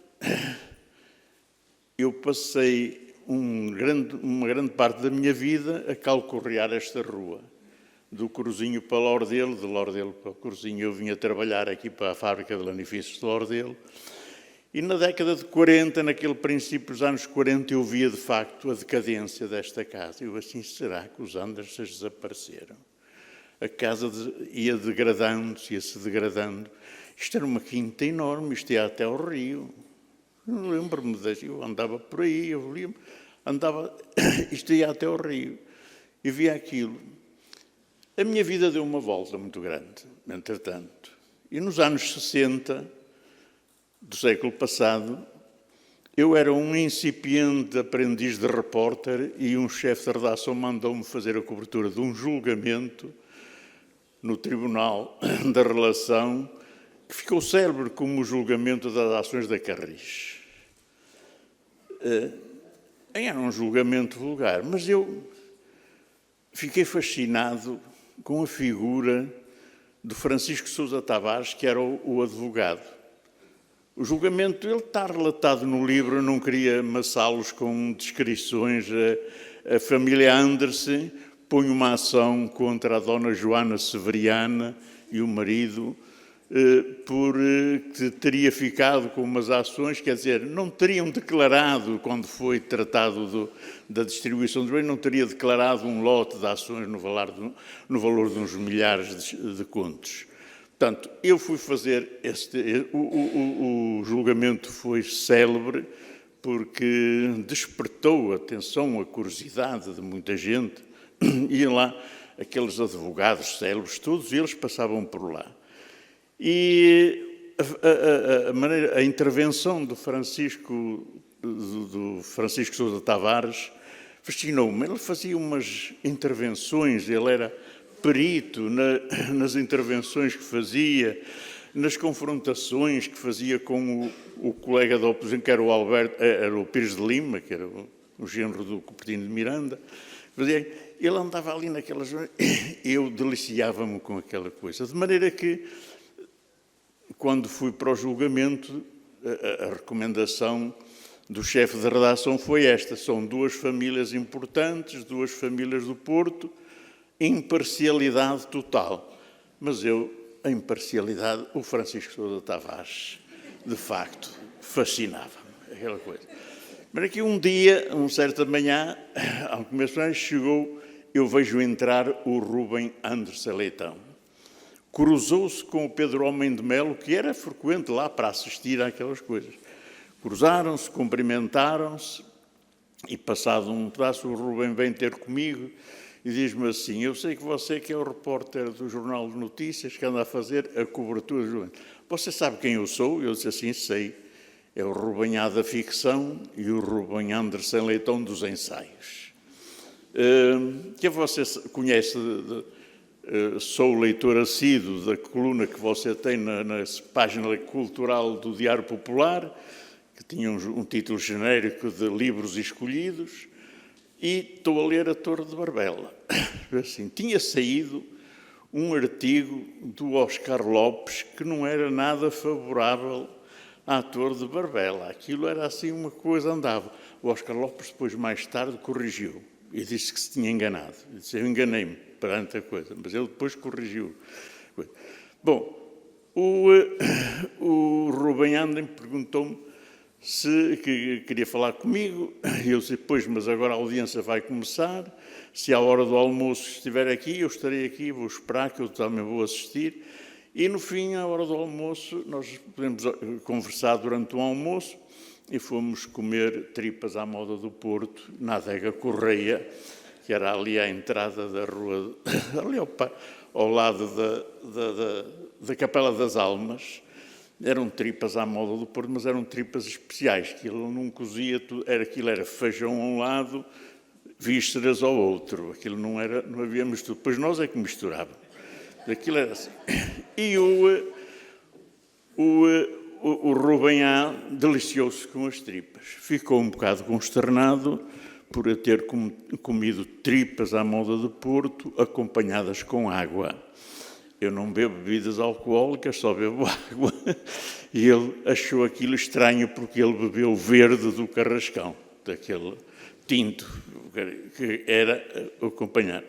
Speaker 5: eu passei uma grande parte da minha vida a calcorrear esta rua. do Corozinho para Lordelo, de Lordelo para o Corozinho. Eu vinha trabalhar aqui para a fábrica de lanifícios de Lordelo. E na década de 40, naquele princípio dos anos 40, eu via de facto a decadência desta casa. Eu assim, será que os Andersens desapareceram? A casa ia degradando-se, ia-se degradando. Isto era uma quinta enorme, isto ia até ao rio. Eu lembro-me, eu andava por aí, isto ia até ao rio. E via aquilo. A minha vida deu uma volta muito grande, entretanto. E nos anos 60 do século passado, eu era um incipiente aprendiz de repórter e um chefe de redação mandou-me fazer a cobertura de um julgamento no Tribunal da Relação, que ficou célebre como o julgamento das ações da Carris. Era um julgamento vulgar, mas eu fiquei fascinado com a figura de Francisco Sousa Tavares, que era o advogado. O julgamento, ele está relatado no livro, eu não queria amassá-los com descrições. A família Andersen põe uma ação contra a dona Joana Severiana e o marido, porque teria ficado com umas ações, quer dizer, não teriam declarado, quando foi tratado da distribuição dos bens, não teria declarado um lote de ações no valor de uns milhares de contos. Portanto, eu fui fazer o julgamento foi célebre porque despertou a atenção, a curiosidade de muita gente. Iam lá aqueles advogados célebres, todos eles passavam por lá. E a intervenção do Francisco Sousa Tavares fascinou-me. Ele fazia umas intervenções, ele era perito nas intervenções que fazia, nas confrontações que fazia com o colega da oposição, que era o Pires de Lima, que era o genro do Cupertino de Miranda. Ele andava ali naquelas... Eu deliciava-me com aquela coisa. De maneira que, quando fui para o julgamento, a recomendação do chefe de redação foi esta. São duas famílias importantes, duas famílias do Porto, imparcialidade total. Mas a imparcialidade, o Francisco Sousa Tavares, de facto, fascinava-me, aquela coisa. Mas aqui um dia, uma certa manhã, ao começo do ano, chegou, eu vejo entrar o Rubem Andersen Leitão. Cruzou-se com o Pedro Homem de Melo, que era frequente lá para assistir àquelas coisas. Cruzaram-se, cumprimentaram-se, e passado um pedaço, o Rubem vem ter comigo e diz-me assim: eu sei que você que é o repórter do Jornal de Notícias que anda a fazer a cobertura do julgamento. Você sabe quem eu sou? Eu disse assim: sei. É o Rubem A da ficção e o Rubem Andersen Leitão dos ensaios. Que você conhece, sou leitor assíduo da coluna que você tem na página cultural do Diário Popular, que tinha um título genérico de Livros Escolhidos, e estou a ler A Torre de Barbela. Assim, tinha saído um artigo do Oscar Lopes que não era nada favorável à Torre de Barbela. Aquilo era assim uma coisa, andava. O Oscar Lopes depois, mais tarde, corrigiu e disse que se tinha enganado. Eu disse: eu enganei-me perante a coisa, mas ele depois corrigiu. Bom, o Rubem Andersen perguntou-me se queria falar comigo. Eu disse: pois, mas agora a audiência vai começar. Se à hora do almoço estiver aqui, eu estarei aqui, vou esperar, que eu também vou assistir. E, no fim, à hora do almoço, nós podemos conversar durante o almoço e fomos comer tripas à moda do Porto, na adega Correia, que era ali à entrada da rua, ali ao lado da Capela das Almas. Eram tripas à moda do Porto, mas eram tripas especiais, que ele não cozia, aquilo era feijão a um lado, vísceras ao outro. Aquilo não havia mistura. Depois nós é que misturávamos. Aquilo era assim. E o Rubem A deliciou-se com as tripas. Ficou um bocado consternado por eu ter comido tripas à moda do Porto, acompanhadas com água. Eu não bebo bebidas alcoólicas, só bebo água. E ele achou aquilo estranho porque ele bebeu verde do Carrascão, daquele tinto que era acompanhar.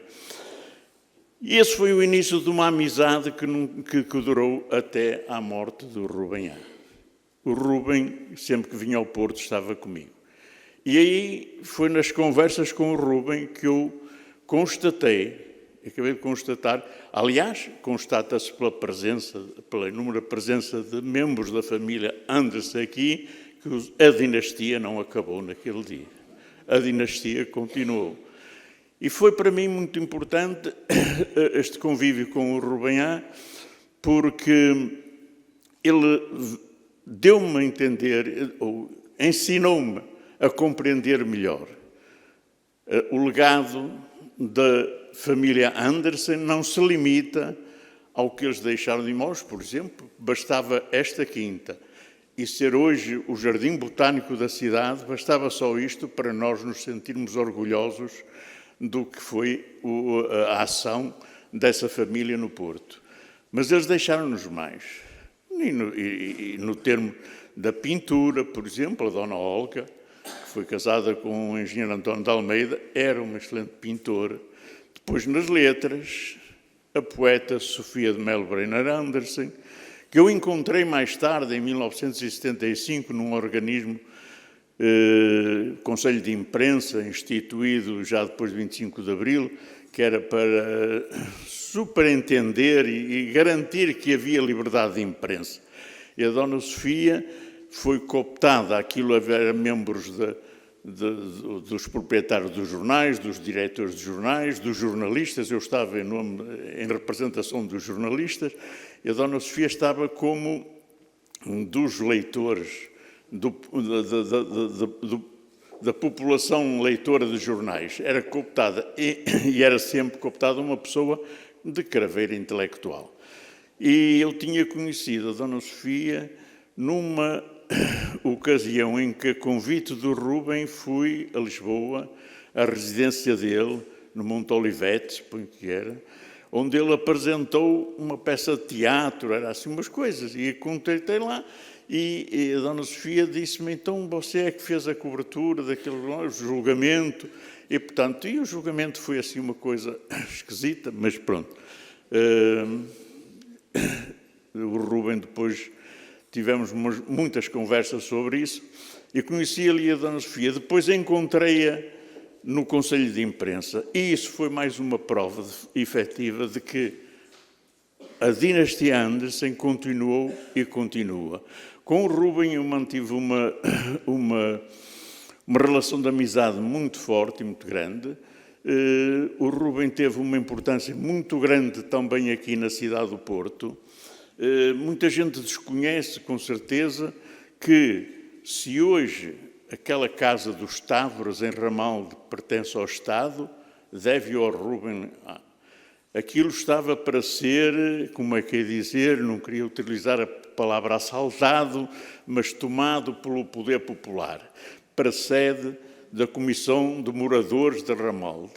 Speaker 5: E esse foi o início de uma amizade que durou até à morte do Rubem A. O Rubem, sempre que vinha ao Porto, estava comigo. E aí foi nas conversas com o Rubem que eu acabei de constatar, aliás, constata-se pela inúmera presença de membros da família Anderson aqui, que a dinastia não acabou naquele dia. A dinastia continuou. E foi para mim muito importante este convívio com o Rubem A, porque ele deu-me a entender, ou ensinou-me a compreender melhor o legado da família Anderson. Não se limita ao que eles deixaram de nós, por exemplo. Bastava esta quinta e ser hoje o jardim botânico da cidade, bastava só isto para nós nos sentirmos orgulhosos do que foi a ação dessa família no Porto. Mas eles deixaram-nos mais. E no termo da pintura, por exemplo, a Dona Olga, que foi casada com o engenheiro António de Almeida, era uma excelente pintora. Depois, nas letras, a poeta Sofia de Melo Breiner Anderson, que eu encontrei mais tarde, em 1975, num organismo, Conselho de Imprensa, instituído já depois de 25 de Abril, que era para superentender e garantir que havia liberdade de imprensa. E a Dona Sofia foi cooptada, aquilo havia membros dos proprietários dos jornais, dos diretores de jornais, dos jornalistas. Eu estava em representação dos jornalistas, e a Dona Sofia estava como um dos leitores da população leitora de jornais. Era cooptada, e era sempre cooptada uma pessoa de craveira intelectual. E eu tinha conhecido a Dona Sofia numa ocasião em que, a convite do Rubem, fui a Lisboa, à residência dele, no Monte Olivetes, suponho que era, onde ele apresentou uma peça de teatro, era assim umas coisas, e contei lá, e a Dona Sofia disse-me: então você é que fez a cobertura daquele julgamento, e portanto, o julgamento foi assim uma coisa esquisita, mas pronto. O Rubem, depois tivemos muitas conversas sobre isso, e conheci ali a Dona Sofia. Depois encontrei-a no Conselho de Imprensa, e isso foi mais uma prova efetiva de que a dinastia Anderson continuou e continua. Com o Rubem eu mantive uma relação de amizade muito forte e muito grande. O Rubem teve uma importância muito grande também aqui na cidade do Porto. Muita gente desconhece, com certeza, que se hoje aquela casa dos Távoras, em Ramalde, pertence ao Estado, deve ao Rubem. Aquilo estava para ser, como é que é dizer, não queria utilizar a palavra assaltado, mas tomado pelo poder popular, para sede da Comissão de Moradores de Ramalde.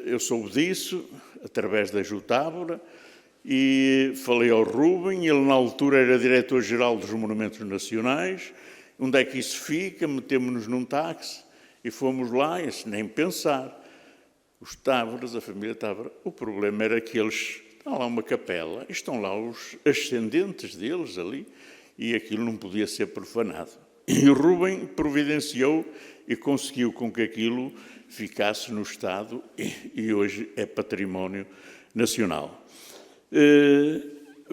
Speaker 5: Eu soube disso através da Jutábora e falei ao Rubem. Ele, na altura, era diretor-geral dos Monumentos Nacionais. Onde é que isso fica? Metemos-nos num táxi e fomos lá, e assim, nem pensar. Os Távoras, a família Távora, o problema era que eles... Estão lá uma capela, estão lá os ascendentes deles ali, e aquilo não podia ser profanado. E o Rubem providenciou e conseguiu com que aquilo ficasse no Estado, e hoje é património nacional.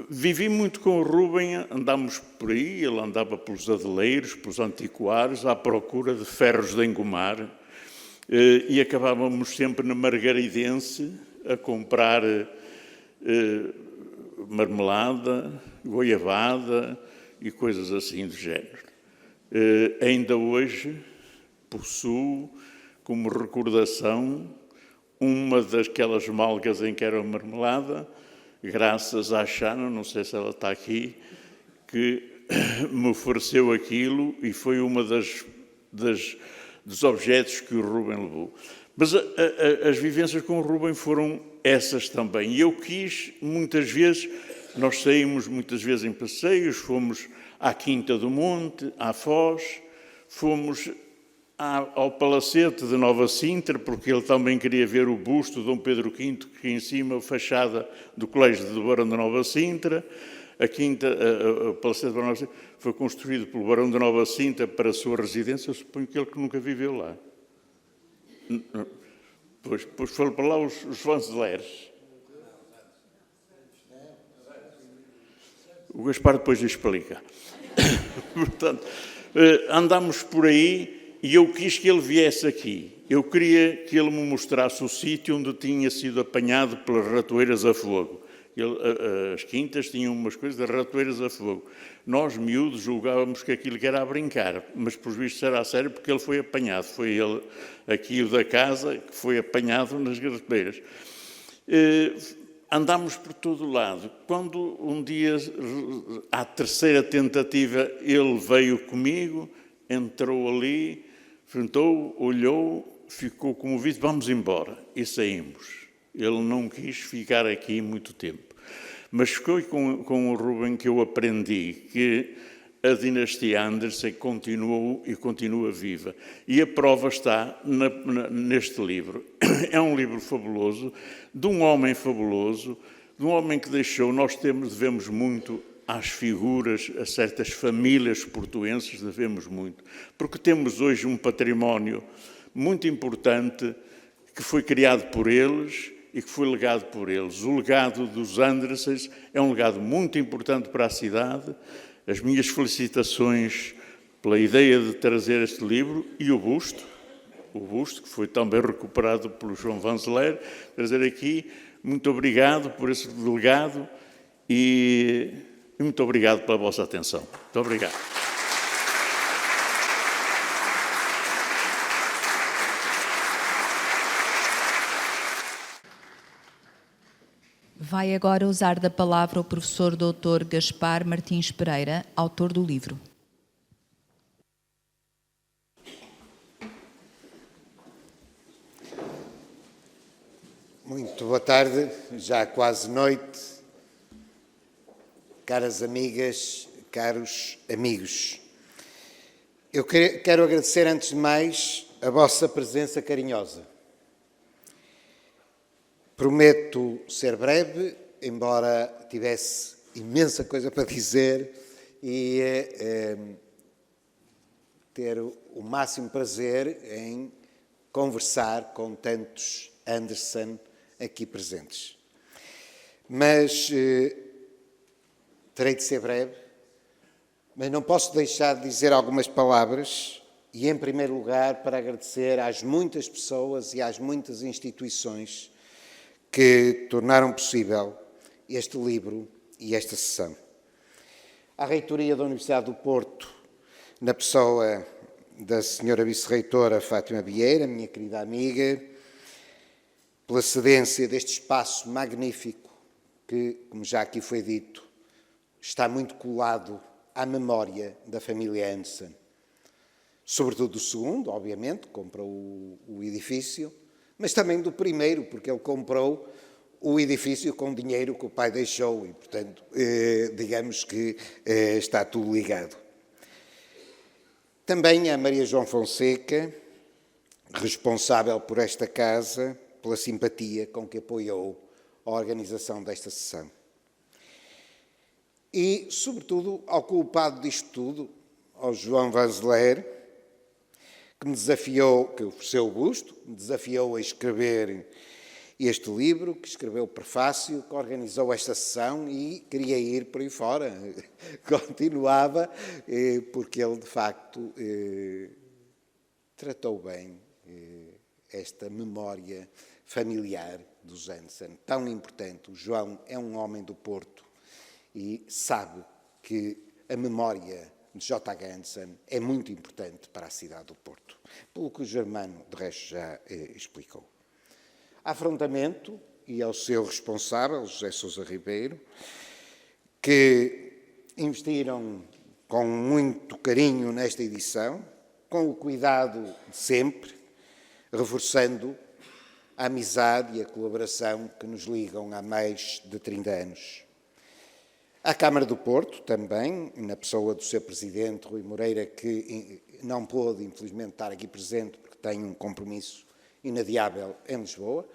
Speaker 5: Vivi muito com o Rubem, andámos por aí, ele andava pelos adeleiros, pelos antiquários, à procura de ferros de engomar, e acabávamos sempre na Margaridense a comprar marmelada, goiabada e coisas assim do género. Ainda hoje possuo, como recordação, uma daquelas malgas em que era marmelada, graças à Xana, não sei se ela está aqui, que me ofereceu aquilo, e foi uma dos objetos que o Rubem levou. Mas as vivências com o Rubem foram essas também. E eu quis, muitas vezes, nós saímos muitas vezes em passeios, fomos à Quinta do Monte, à Foz, fomos ao Palacete de Nova Sintra, porque ele também queria ver o busto de Dom Pedro V, que em cima a fachada do Colégio de Barão de Nova Sintra. O Palacete de Barão de Nova Sintra foi construído pelo Barão de Nova Sintra para a sua residência. Eu suponho que ele que nunca viveu lá. Pois foram para lá os Vanzeleiros. O Gaspar depois lhe explica. Portanto, andámos por aí e eu quis que ele viesse aqui. Eu queria que ele me mostrasse o sítio onde tinha sido apanhado pelas ratoeiras a fogo. As quintas tinham umas coisas de ratoeiras a fogo. Nós, miúdos, julgávamos que aquilo que era a brincar, mas, por vistos, era a sério, porque ele foi apanhado. Foi ele, aqui o da casa, que foi apanhado nas ratoeiras. Andámos por todo o lado. Quando um dia, à terceira tentativa, ele veio comigo, entrou ali, enfrentou, olhou, ficou comovido, vamos embora. E saímos. Ele não quis ficar aqui muito tempo. Mas foi com o Rubem que eu aprendi que a dinastia Andersen continuou e continua viva. E a prova está neste livro. É um livro fabuloso, de um homem fabuloso, de um homem que deixou... Nós devemos muito às figuras, a certas famílias portuenses, devemos muito. Porque temos hoje um património muito importante que foi criado por eles e que foi legado por eles. O legado dos Andersens é um legado muito importante para a cidade. As minhas felicitações pela ideia de trazer este livro e o busto, que foi também recuperado pelo João Vanzeler, trazer aqui. Muito obrigado por esse legado e muito obrigado pela vossa atenção. Muito obrigado.
Speaker 1: Vai agora usar da palavra o professor Dr. Gaspar Martins Pereira, autor do livro.
Speaker 6: Muito boa tarde, já quase noite. Caras amigas, caros amigos. Eu quero agradecer, antes de mais, a vossa presença carinhosa. Prometo ser breve, embora tivesse imensa coisa para dizer e ter o máximo prazer em conversar com tantos Andersen aqui presentes. Mas terei de ser breve, mas não posso deixar de dizer algumas palavras e, em primeiro lugar, para agradecer às muitas pessoas e às muitas instituições que tornaram possível este livro e esta sessão. À Reitoria da Universidade do Porto, na pessoa da senhora Vice-Reitora Fátima Vieira, minha querida amiga, pela cedência deste espaço magnífico que, como já aqui foi dito, está muito colado à memória da família Andersen. Sobretudo do segundo, obviamente, comprou o edifício, mas também do primeiro, porque ele comprou o edifício com dinheiro que o pai deixou e, portanto, digamos que está tudo ligado. Também a Maria João Fonseca, responsável por esta casa, pela simpatia com que apoiou a organização desta sessão. E, sobretudo, ao culpado disto tudo, ao João Vanzeler, que me desafiou, que ofereceu o busto, me desafiou a escrever este livro, que escreveu o prefácio, que organizou esta sessão e queria ir por aí fora. Continuava, porque ele, de facto, tratou bem esta memória familiar dos Andersen, tão importante. O João é um homem do Porto e sabe que a memória de J.H. Andersen é muito importante para a cidade do Porto, pelo que o Germano, de resto, já explicou. Afrontamento e ao seu responsável, José Sousa Ribeiro, que investiram com muito carinho nesta edição, com o cuidado de sempre, reforçando a amizade e a colaboração que nos ligam há mais de 30 anos. À Câmara do Porto, também, na pessoa do seu presidente, Rui Moreira, que não pôde, infelizmente, estar aqui presente porque tem um compromisso inadiável em Lisboa,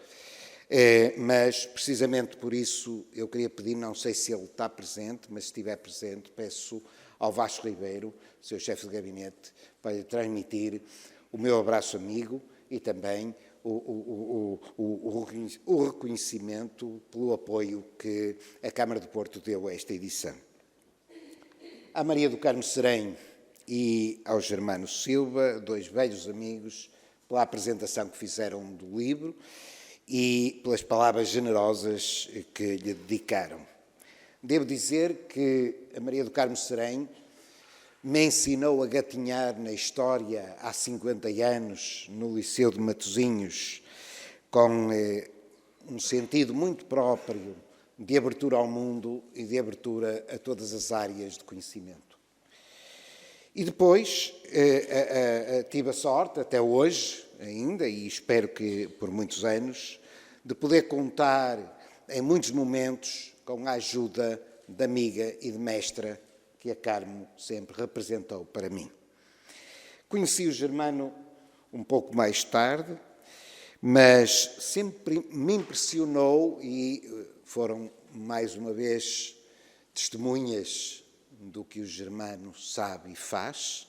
Speaker 6: mas, precisamente por isso, eu queria pedir, não sei se ele está presente, mas se estiver presente, peço ao Vasco Ribeiro, seu chefe de gabinete, para lhe transmitir o meu abraço amigo e também o reconhecimento pelo apoio que a Câmara do Porto deu a esta edição. À Maria do Carmo Serém e ao Germano Silva, dois velhos amigos, pela apresentação que fizeram do livro e pelas palavras generosas que lhe dedicaram. Devo dizer que a Maria do Carmo Serém me ensinou a gatinhar na história há 50 anos, no Liceu de Matosinhos, com um sentido muito próprio de abertura ao mundo e de abertura a todas as áreas de conhecimento. E depois tive a sorte, até hoje ainda, e espero que por muitos anos, de poder contar em muitos momentos com a ajuda de amiga e de mestra que a Carmo sempre representou para mim. Conheci o Germano um pouco mais tarde, mas sempre me impressionou e foram, mais uma vez, testemunhas do que o Germano sabe e faz.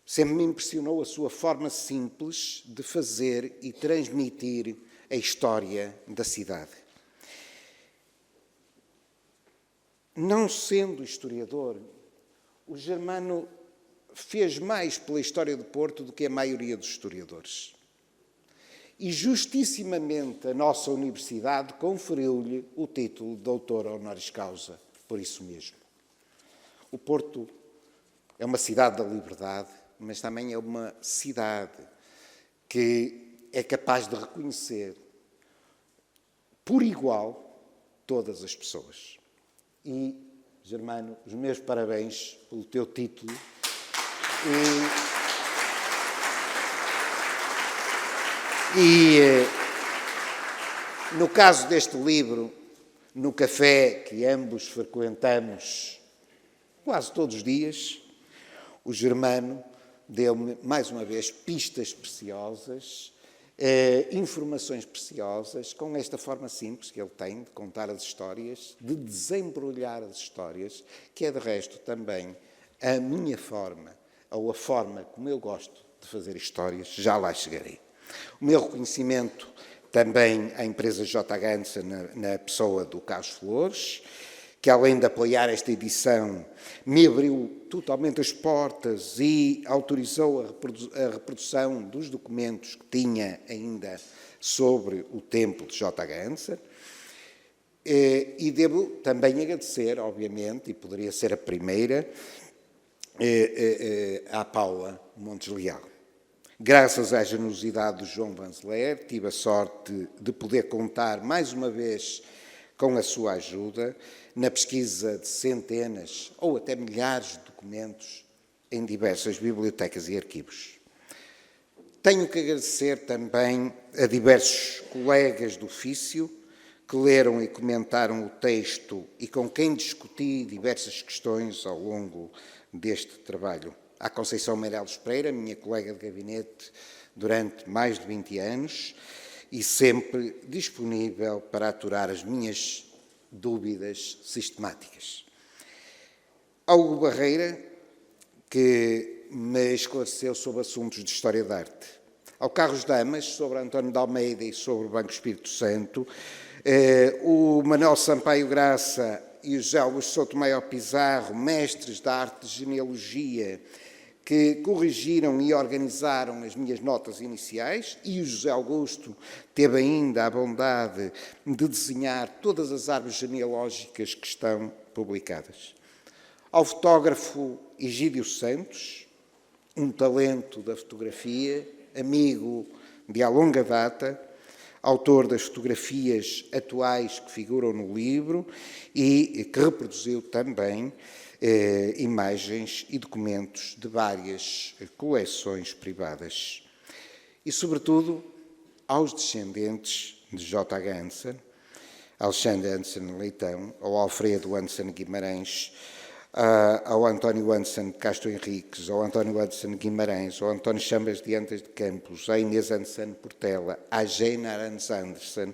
Speaker 6: Sempre me impressionou a sua forma simples de fazer e transmitir a história da cidade. Não sendo historiador, o Germano fez mais pela história do Porto do que a maioria dos historiadores. E justissimamente a nossa universidade conferiu-lhe o título de doutor honoris causa, por isso mesmo. O Porto é uma cidade da liberdade, mas também é uma cidade que é capaz de reconhecer por igual todas as pessoas. E, Germano, os meus parabéns pelo teu título. No caso deste livro, no café que ambos frequentamos quase todos os dias, o Germano deu-me, mais uma vez, pistas preciosas, informações preciosas, com esta forma simples que ele tem de contar as histórias, de desembrulhar as histórias, que é, de resto, também a minha forma, ou a forma como eu gosto de fazer histórias. Já lá chegarei. O meu reconhecimento também à empresa J. Gansa, na pessoa do Carlos Flores, que além de apoiar esta edição, me abriu totalmente as portas e autorizou a reprodução dos documentos que tinha ainda sobre o templo de J. Gansa. E devo também agradecer, obviamente, e poderia ser a primeira, à Paula Montes Leal. Graças à generosidade do João Vanzeler, tive a sorte de poder contar mais uma vez com a sua ajuda na pesquisa de centenas ou até milhares de documentos em diversas bibliotecas e arquivos. Tenho que agradecer também a diversos colegas do ofício que leram e comentaram o texto e com quem discuti diversas questões ao longo deste trabalho. À Conceição Meireles Pereira, minha colega de gabinete durante mais de 20 anos e sempre disponível para aturar as minhas dúvidas sistemáticas. Ao Hugo Barreira, que me esclareceu sobre assuntos de História da Arte. Ao Carlos Damas, sobre António de Almeida e sobre o Banco Espírito Santo. O Manuel Sampaio Graça e o José Augusto Sotomayor Pizarro, mestres da arte de genealogia, que corrigiram e organizaram as minhas notas iniciais, e o José Augusto teve ainda a bondade de desenhar todas as árvores genealógicas que estão publicadas. Ao fotógrafo Egídio Santos, um talento da fotografia, amigo de há longa data, autor das fotografias atuais que figuram no livro e que reproduziu também imagens e documentos de várias coleções privadas. E, sobretudo, aos descendentes de J. Gansa, Alexandre Anderson Leitão, ao Alfredo Anderson Guimarães, ao António Anderson Castro Henriques, ao António Anderson Guimarães, ao António Chambas de Antas de Campos, à Inês Anderson Portela, à Jane Arans Anderson,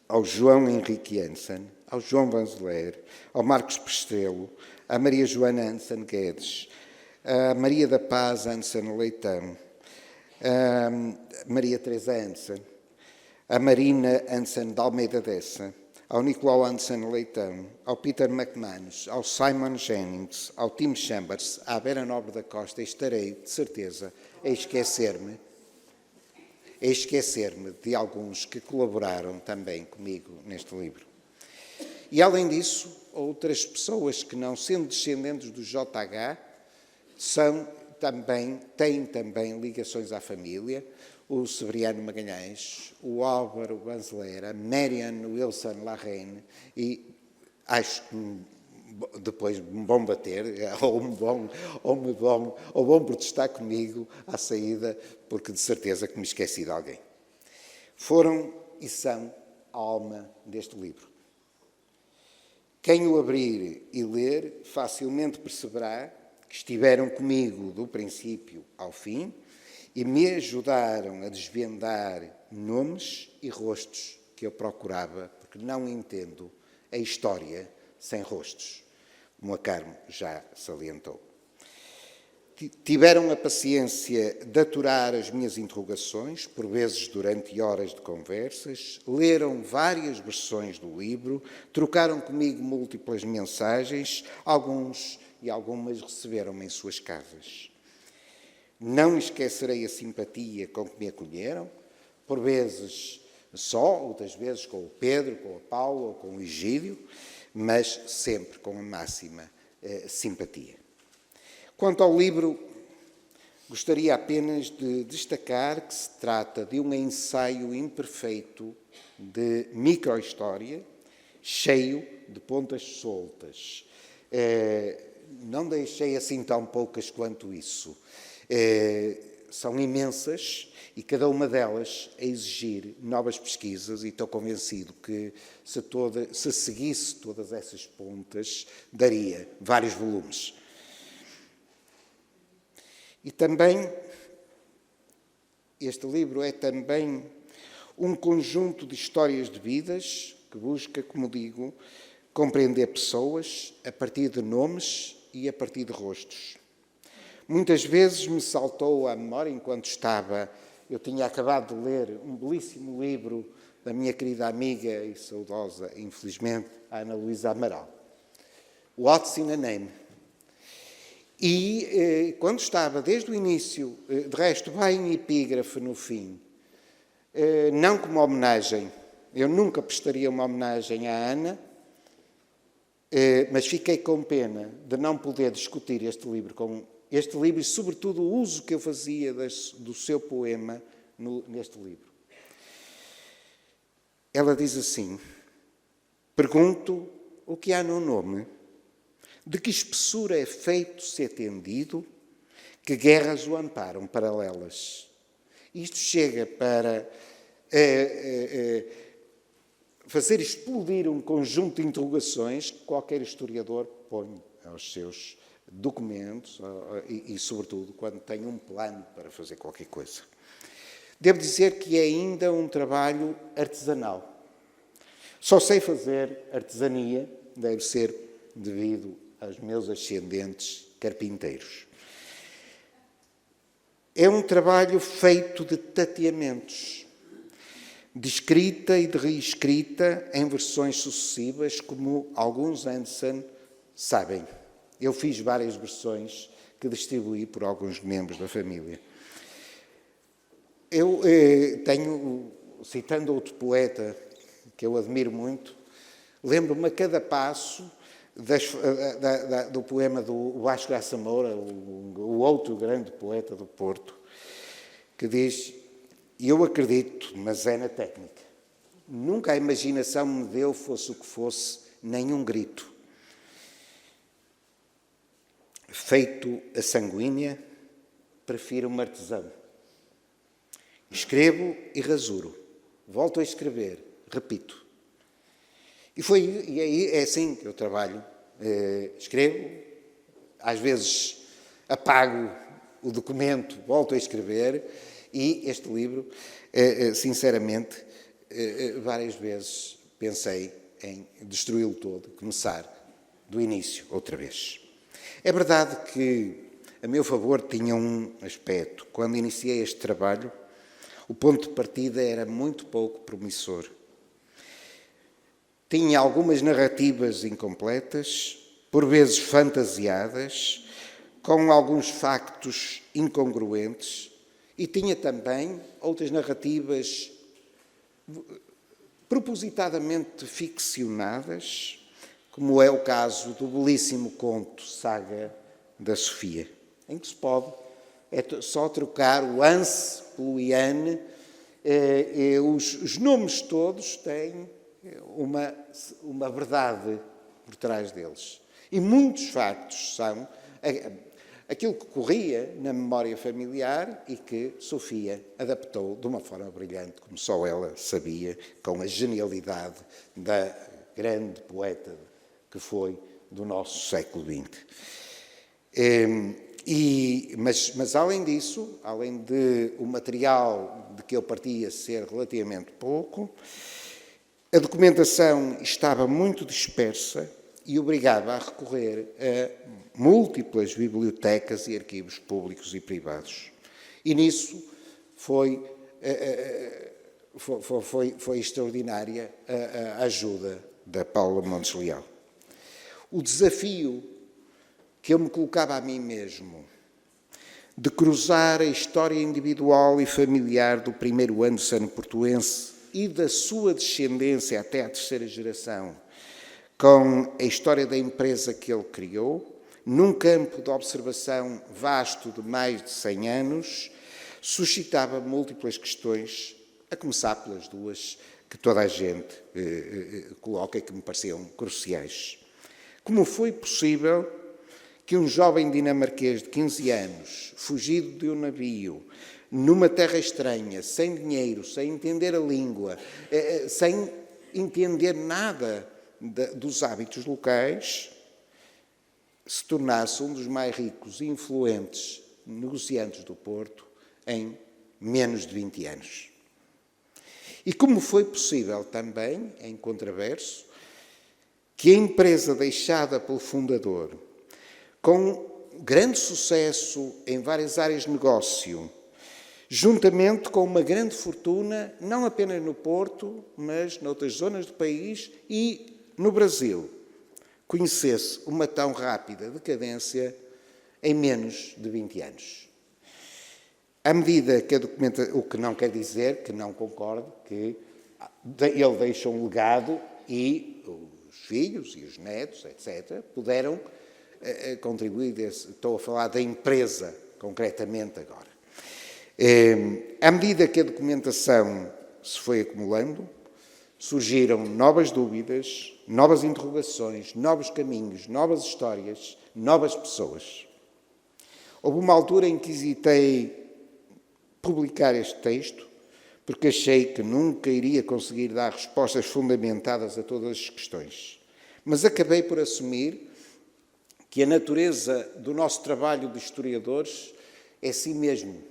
Speaker 6: ao João Henrique Anderson, ao João Vanzeler, ao Marcos Pestrelo, à Maria Joana Anderson Guedes, à Maria da Paz Anderson Leitão, à Maria Teresa Anderson, à Marina Anderson de Almeida Dessa, ao Nicolau Anderson Leitão, ao Peter McManus, ao Simon Jennings, ao Tim Chambers, à Vera Nobre da Costa, estarei, de certeza, a esquecer-me de alguns que colaboraram também comigo neste livro. E, além disso, outras pessoas que, não sendo descendentes do JH, têm também ligações à família, o Severiano Magalhães, o Álvaro Vanzeler, a Marian Wilson Larraine, e acho que depois me vão bater, ou vão protestar comigo à saída, porque de certeza que me esqueci de alguém. Foram e são a alma deste livro. Quem o abrir e ler facilmente perceberá que estiveram comigo do princípio ao fim e me ajudaram a desvendar nomes e rostos que eu procurava, porque não entendo a história sem rostos, como a Carmo já salientou. Tiveram a paciência de aturar as minhas interrogações, por vezes durante horas de conversas, leram várias versões do livro, trocaram comigo múltiplas mensagens, algumas receberam-me em suas casas. Não esquecerei a simpatia com que me acolheram, por vezes só, outras vezes com o Pedro, com a Paula ou com o Egídio, mas sempre com a máxima simpatia. Quanto ao livro, gostaria apenas de destacar que se trata de um ensaio imperfeito de micro-história, cheio de pontas soltas. Não deixei assim tão poucas quanto isso. São imensas e cada uma delas a exigir novas pesquisas, e estou convencido que se seguisse todas essas pontas, daria vários volumes. E também, este livro é também um conjunto de histórias de vidas que busca, como digo, compreender pessoas a partir de nomes e a partir de rostos. Muitas vezes me saltou à memória, eu tinha acabado de ler um belíssimo livro da minha querida amiga e saudosa, infelizmente, Ana Luísa Amaral, What's in a Name? E quando estava desde o início, de resto vai em epígrafe no fim, não como homenagem, eu nunca prestaria uma homenagem à Ana, mas fiquei com pena de não poder discutir este livro e, sobretudo, o uso que eu fazia do seu poema neste livro. Ela diz assim: pergunto o que há no nome, de que espessura é feito se atendido, que guerras o amparam paralelas. Isto chega para fazer explodir um conjunto de interrogações que qualquer historiador põe aos seus documentos e, sobretudo, quando tem um plano para fazer qualquer coisa. Devo dizer que é ainda um trabalho artesanal. Só sei fazer artesania, deve ser devido aos meus ascendentes carpinteiros. É um trabalho feito de tateamentos, de escrita e de reescrita em versões sucessivas, como alguns Anderson sabem. Eu fiz várias versões que distribuí por alguns membros da família. Eu tenho, citando outro poeta que eu admiro muito, lembro-me a cada passo do poema do Vasco Graça Moura, o outro grande poeta do Porto, que diz: eu acredito, mas é na técnica. Nunca a imaginação me deu, fosse o que fosse, nenhum grito. Feito a sanguínea, prefiro um artesão. Escrevo e rasuro, volto a escrever, repito. E aí é assim que eu trabalho. Escrevo, às vezes apago o documento, volto a escrever, e este livro, sinceramente, várias vezes pensei em destruí-lo todo, começar do início outra vez. É verdade que, a meu favor, tinha um aspecto. Quando iniciei este trabalho, o ponto de partida era muito pouco promissor. Tinha algumas narrativas incompletas, por vezes fantasiadas, com alguns factos incongruentes, e tinha também outras narrativas propositadamente ficcionadas, como é o caso do belíssimo conto Saga da Sofia, em que se pode só trocar o Hans pelo Ian, os nomes todos têm uma verdade por trás deles. E muitos factos são aquilo que corria na memória familiar e que Sofia adaptou de uma forma brilhante, como só ela sabia, com a genialidade da grande poeta que foi do nosso século XX. Mas além disso, além de o material de que eu partia ser relativamente pouco, a documentação estava muito dispersa e obrigava a recorrer a múltiplas bibliotecas e arquivos públicos e privados. E nisso foi extraordinária a ajuda da Paula Montes Leal. O desafio que eu me colocava a mim mesmo de cruzar a história individual e familiar do primeiro Anderson portuense e da sua descendência até à terceira geração, com a história da empresa que ele criou, num campo de observação vasto de mais de 100 anos, suscitava múltiplas questões, a começar pelas duas que toda a gente coloca e que me pareciam cruciais. Como foi possível que um jovem dinamarquês de 15 anos, fugido de um navio, numa terra estranha, sem dinheiro, sem entender a língua, sem entender nada dos hábitos locais, se tornasse um dos mais ricos e influentes negociantes do Porto em menos de 20 anos? E como foi possível também, em contraverso, que a empresa deixada pelo fundador, com grande sucesso em várias áreas de negócio, juntamente com uma grande fortuna, não apenas no Porto, mas noutras zonas do país e no Brasil, conhecesse uma tão rápida decadência em menos de 20 anos. À medida que a documentação, o que não quer dizer que não concordo, que ele deixa um legado e os filhos e os netos, etc., puderam contribuir. Estou a falar da empresa, concretamente agora. À medida que a documentação se foi acumulando, surgiram novas dúvidas, novas interrogações, novos caminhos, novas histórias, novas pessoas. Houve uma altura em que hesitei publicar este texto, porque achei que nunca iria conseguir dar respostas fundamentadas a todas as questões. Mas acabei por assumir que a natureza do nosso trabalho de historiadores é assim mesmo,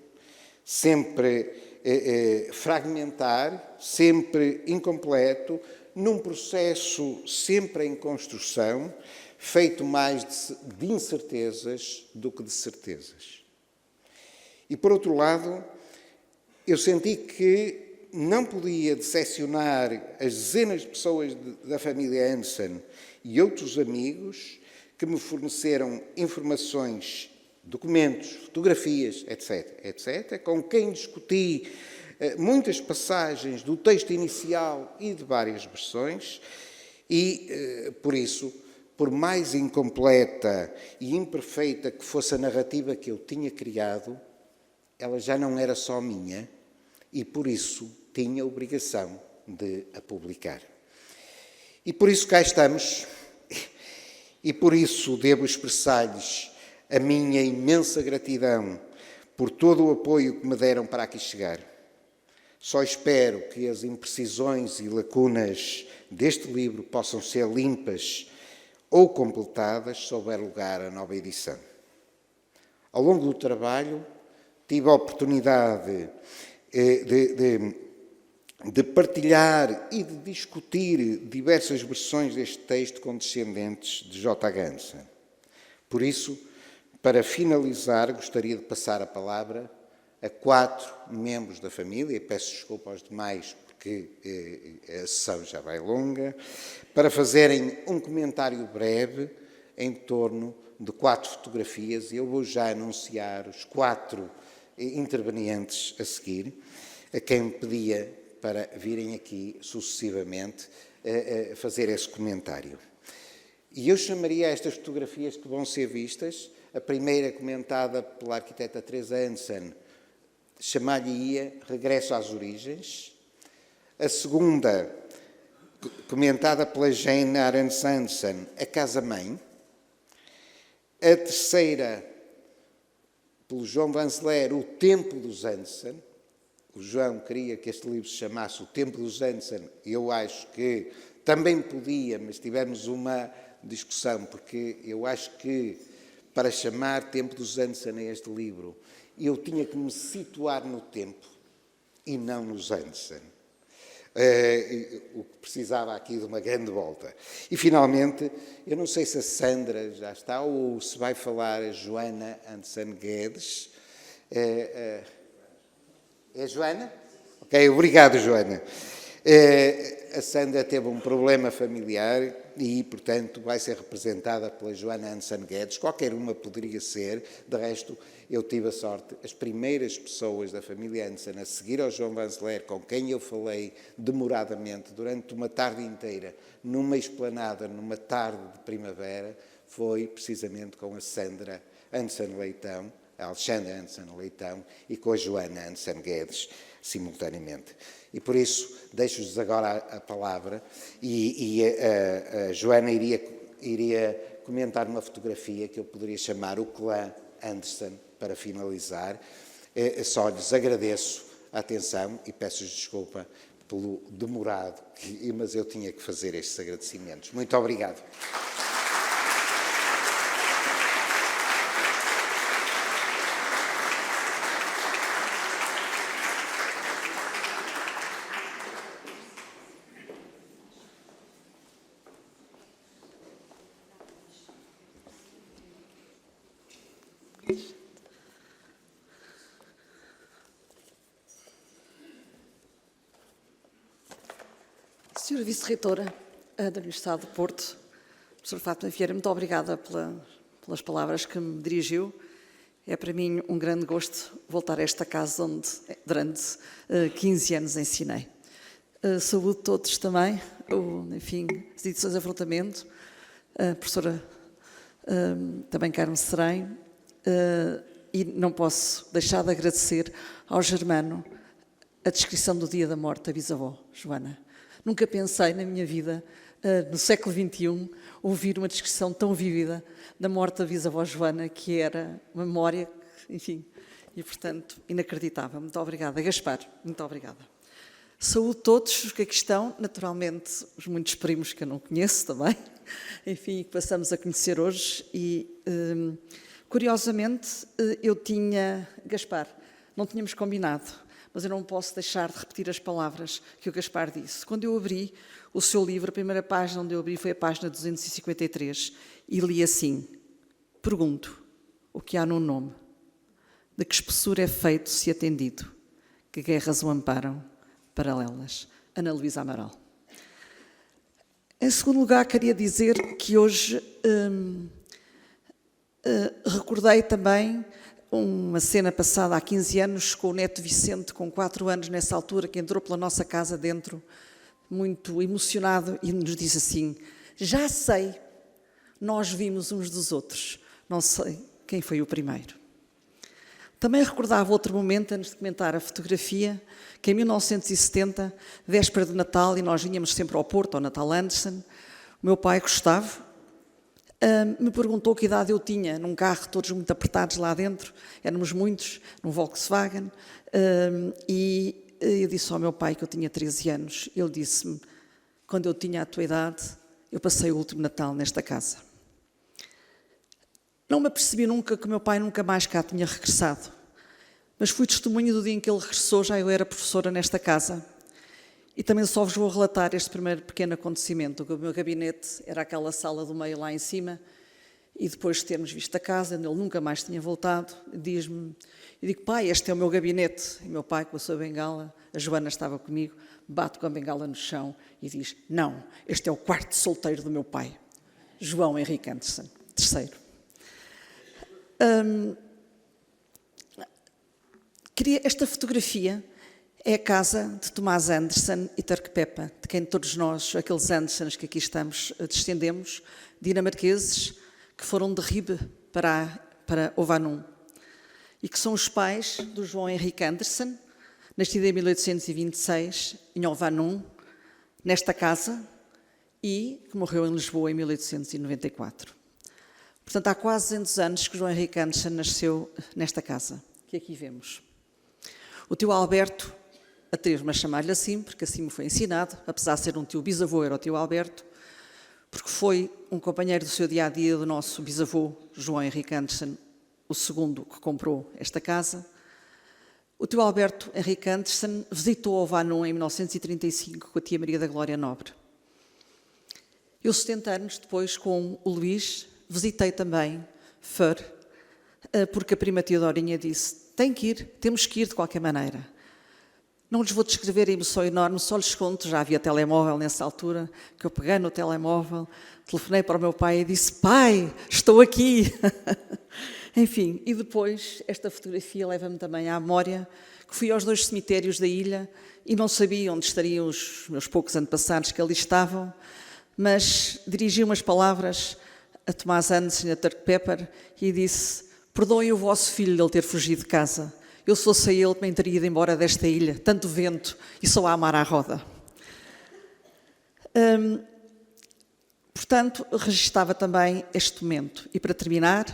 Speaker 6: sempre fragmentar, sempre incompleto, num processo sempre em construção, feito mais de incertezas do que de certezas. E, por outro lado, eu senti que não podia decepcionar as dezenas de pessoas da família Anderson e outros amigos que me forneceram informações, documentos, fotografias, etc., com quem discuti muitas passagens do texto inicial e de várias versões, e, por isso, por mais incompleta e imperfeita que fosse a narrativa que eu tinha criado, ela já não era só minha e, por isso, tinha a obrigação de a publicar. E por isso cá estamos, e por isso devo expressar-lhes a minha imensa gratidão por todo o apoio que me deram para aqui chegar. Só espero que as imprecisões e lacunas deste livro possam ser limpas ou completadas se houver lugar a nova edição. Ao longo do trabalho, tive a oportunidade de partilhar e de discutir diversas versões deste texto com descendentes de J. Ganson. Por isso, para finalizar, gostaria de passar a palavra a 4 membros da família, e peço desculpa aos demais porque a sessão já vai longa, para fazerem um comentário breve em torno de 4 fotografias, e eu vou já anunciar os 4 intervenientes a seguir, a quem me pedia para virem aqui sucessivamente a fazer esse comentário. E eu chamaria estas fotografias que vão ser vistas, a primeira comentada pela arquiteta Teresa Hansen, chamar-lhe-ia Regresso às Origens. A segunda, comentada pela Jane Arendt Hansen, A Casa-Mãe. A terceira, pelo João Vanzeler, O Templo dos Hansen. O João queria que este livro se chamasse O Templo dos Hansen. Eu acho que também podia, mas tivemos uma discussão, porque eu acho que para chamar Templo dos Hansen a este livro, eu tinha que me situar no tempo e não nos Hansen. O que precisava aqui de uma grande volta. E, finalmente, eu não sei se a Sandra já está ou se vai falar a Joana Hansen Guedes. É a Joana? Ok, obrigado, Joana. A Sandra teve um problema familiar e, portanto, vai ser representada pela Joana Hansen Guedes. Qualquer uma poderia ser. De resto, eu tive a sorte. As primeiras pessoas da família Hansen a seguir ao João Vanzeler, com quem eu falei demoradamente durante uma tarde inteira, numa esplanada, numa tarde de primavera, foi precisamente com a Sandra Hansen Leitão, a Alexandra Hansen Leitão e com a Joana Hansen Guedes, simultaneamente. E por isso deixo-vos agora a palavra e a Joana iria comentar uma fotografia que eu poderia chamar o clã Anderson para finalizar. Só lhes agradeço a atenção e peço-lhes desculpa pelo demorado, mas eu tinha que fazer estes agradecimentos. Muito obrigado.
Speaker 7: Senhora Vice-Reitora da Universidade do Porto, Professora Fátima Vieira, muito obrigada pelas palavras que me dirigiu. É para mim um grande gosto voltar a esta casa onde durante 15 anos ensinei. Saúdo todos também, enfim, as edições de Afrontamento, a professora também Carmo Serém, e não posso deixar de agradecer ao Germano a descrição do dia da morte da bisavó, Joana. Nunca pensei na minha vida, no século XXI, ouvir uma descrição tão vívida da morte da bisavó Joana, que era uma memória, enfim, e portanto, inacreditável. Muito obrigada. Gaspar, muito obrigada. Saúdo todos os que aqui estão, naturalmente os muitos primos que eu não conheço também, enfim, que passamos a conhecer hoje e, curiosamente, eu tinha, Gaspar, não tínhamos combinado, mas eu não posso deixar de repetir as palavras que o Gaspar disse. Quando eu abri o seu livro, a primeira página onde eu abri foi a página 253 e li assim: pergunto, o que há no nome? De que espessura é feito se atendido? Que guerras o amparam? Paralelas. Ana Luísa Amaral. Em segundo lugar, queria dizer que hoje recordei também uma cena passada há 15 anos com o neto Vicente, com 4 anos nessa altura, que entrou pela nossa casa dentro, muito emocionado, e nos disse assim: já sei, nós vimos uns dos outros, não sei quem foi o primeiro. Também recordava outro momento, antes de comentar a fotografia, que em 1970, véspera de Natal, e nós vinhamos sempre ao Porto, ao Natal Anderson, o meu pai, Gustavo, me perguntou que idade eu tinha, num carro, todos muito apertados lá dentro, éramos muitos, num Volkswagen, e eu disse ao meu pai que eu tinha 13 anos. Ele disse-me, quando eu tinha a tua idade, eu passei o último Natal nesta casa. Não me apercebi nunca que o meu pai nunca mais cá tinha regressado, mas fui testemunha do dia em que ele regressou, já eu era professora nesta casa. E também só vos vou relatar este primeiro pequeno acontecimento. O meu gabinete era aquela sala do meio lá em cima, e depois de termos visto a casa, onde ele nunca mais tinha voltado, diz-me, eu digo, pai, este é o meu gabinete. E meu pai, com a sua bengala, a Joana estava comigo, bate com a bengala no chão e diz, não, este é o quarto solteiro do meu pai, João Henrique Anderson, terceiro. Esta fotografia é a casa de Tomás Anderson e Turk Peppa, de quem todos nós, aqueles Andersons que aqui estamos, descendemos, dinamarqueses, que foram de Ribe para Ovanum, e que são os pais do João Henrique Anderson, nascido em 1826, em Ovanum, nesta casa, e que morreu em Lisboa em 1894. Portanto, há quase 200 anos que João Henrique Anderson nasceu nesta casa, que aqui vemos. O tio Alberto, atrevo-me a chamar-lhe assim, porque assim me foi ensinado, apesar de ser um tio bisavô, era o tio Alberto, porque foi um companheiro do seu dia-a-dia do nosso bisavô, João Henrique Anderson, o segundo que comprou esta casa. O tio Alberto Henrique Anderson visitou Ovanum em 1935 com a tia Maria da Glória Nobre. Eu, 70 anos depois, com o Luís, visitei também Før, porque a prima tia Dorinha disse, tem que ir, temos que ir de qualquer maneira. Não lhes vou descrever a emoção enorme, só lhes conto, já havia telemóvel nessa altura, que eu peguei no telemóvel, telefonei para o meu pai e disse, pai, estou aqui. Enfim, e depois esta fotografia leva-me também à memória que fui aos 2 cemitérios da ilha e não sabia onde estariam os meus poucos antepassados que ali estavam, mas dirigi umas palavras a Tomás Anderson e a Turk Pepper e disse, perdoem o vosso filho de ele ter fugido de casa. Eu se fosse ele, também teria ido embora desta ilha, tanto vento e só a amar à roda. Portanto, registava também este momento. E para terminar,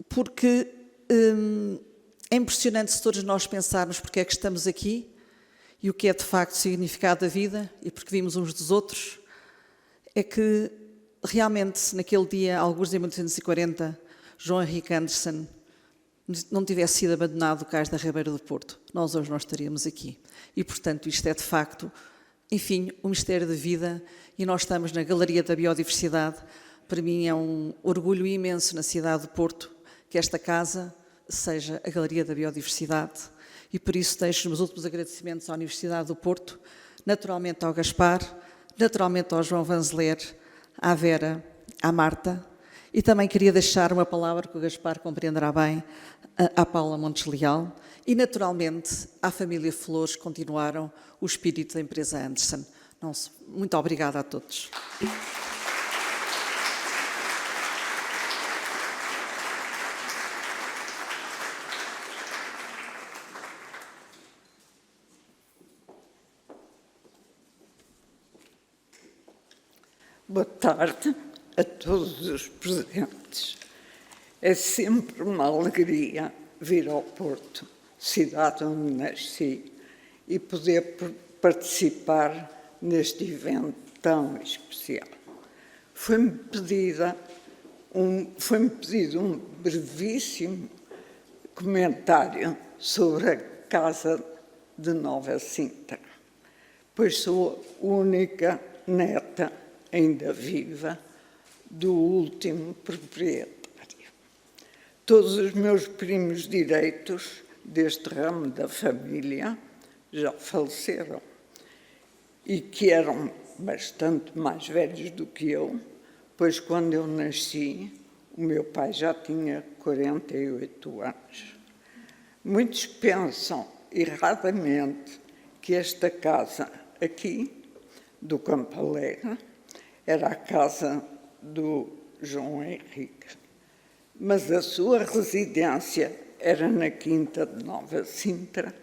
Speaker 7: porque é impressionante se todos nós pensarmos porque é que estamos aqui e o que é de facto o significado da vida e porque vimos uns dos outros, é que realmente naquele dia, alguns em 1840, João Henrique Anderson não tivesse sido abandonado do cais da Ribeira do Porto, nós hoje não estaríamos aqui. E, portanto, isto é, de facto, enfim, o mistério da vida, e nós estamos na Galeria da Biodiversidade. Para mim é um orgulho imenso na cidade do Porto que esta casa seja a Galeria da Biodiversidade, e por isso deixo os meus últimos agradecimentos à Universidade do Porto, naturalmente ao Gaspar, naturalmente ao João Vanzeler, à Vera, à Marta, e também queria deixar uma palavra que o Gaspar compreenderá bem, à Paula Montes Leal e, naturalmente, à família Flores, que continuaram o espírito da empresa Anderson. Muito obrigada a todos.
Speaker 8: Boa tarde a todos os presentes. É sempre uma alegria vir ao Porto, cidade onde nasci, e poder participar neste evento tão especial. Foi-me pedido um brevíssimo comentário sobre a Casa de Nova Sintra, pois sou a única neta ainda viva do último proprietário. Todos os meus primos direitos deste ramo da família já faleceram e que eram bastante mais velhos do que eu, pois quando eu nasci, o meu pai já tinha 48 anos. Muitos pensam erradamente que esta casa aqui, do Campo Alegre, era a casa do João Henrique, mas a sua residência era na Quinta de Nova Sintra,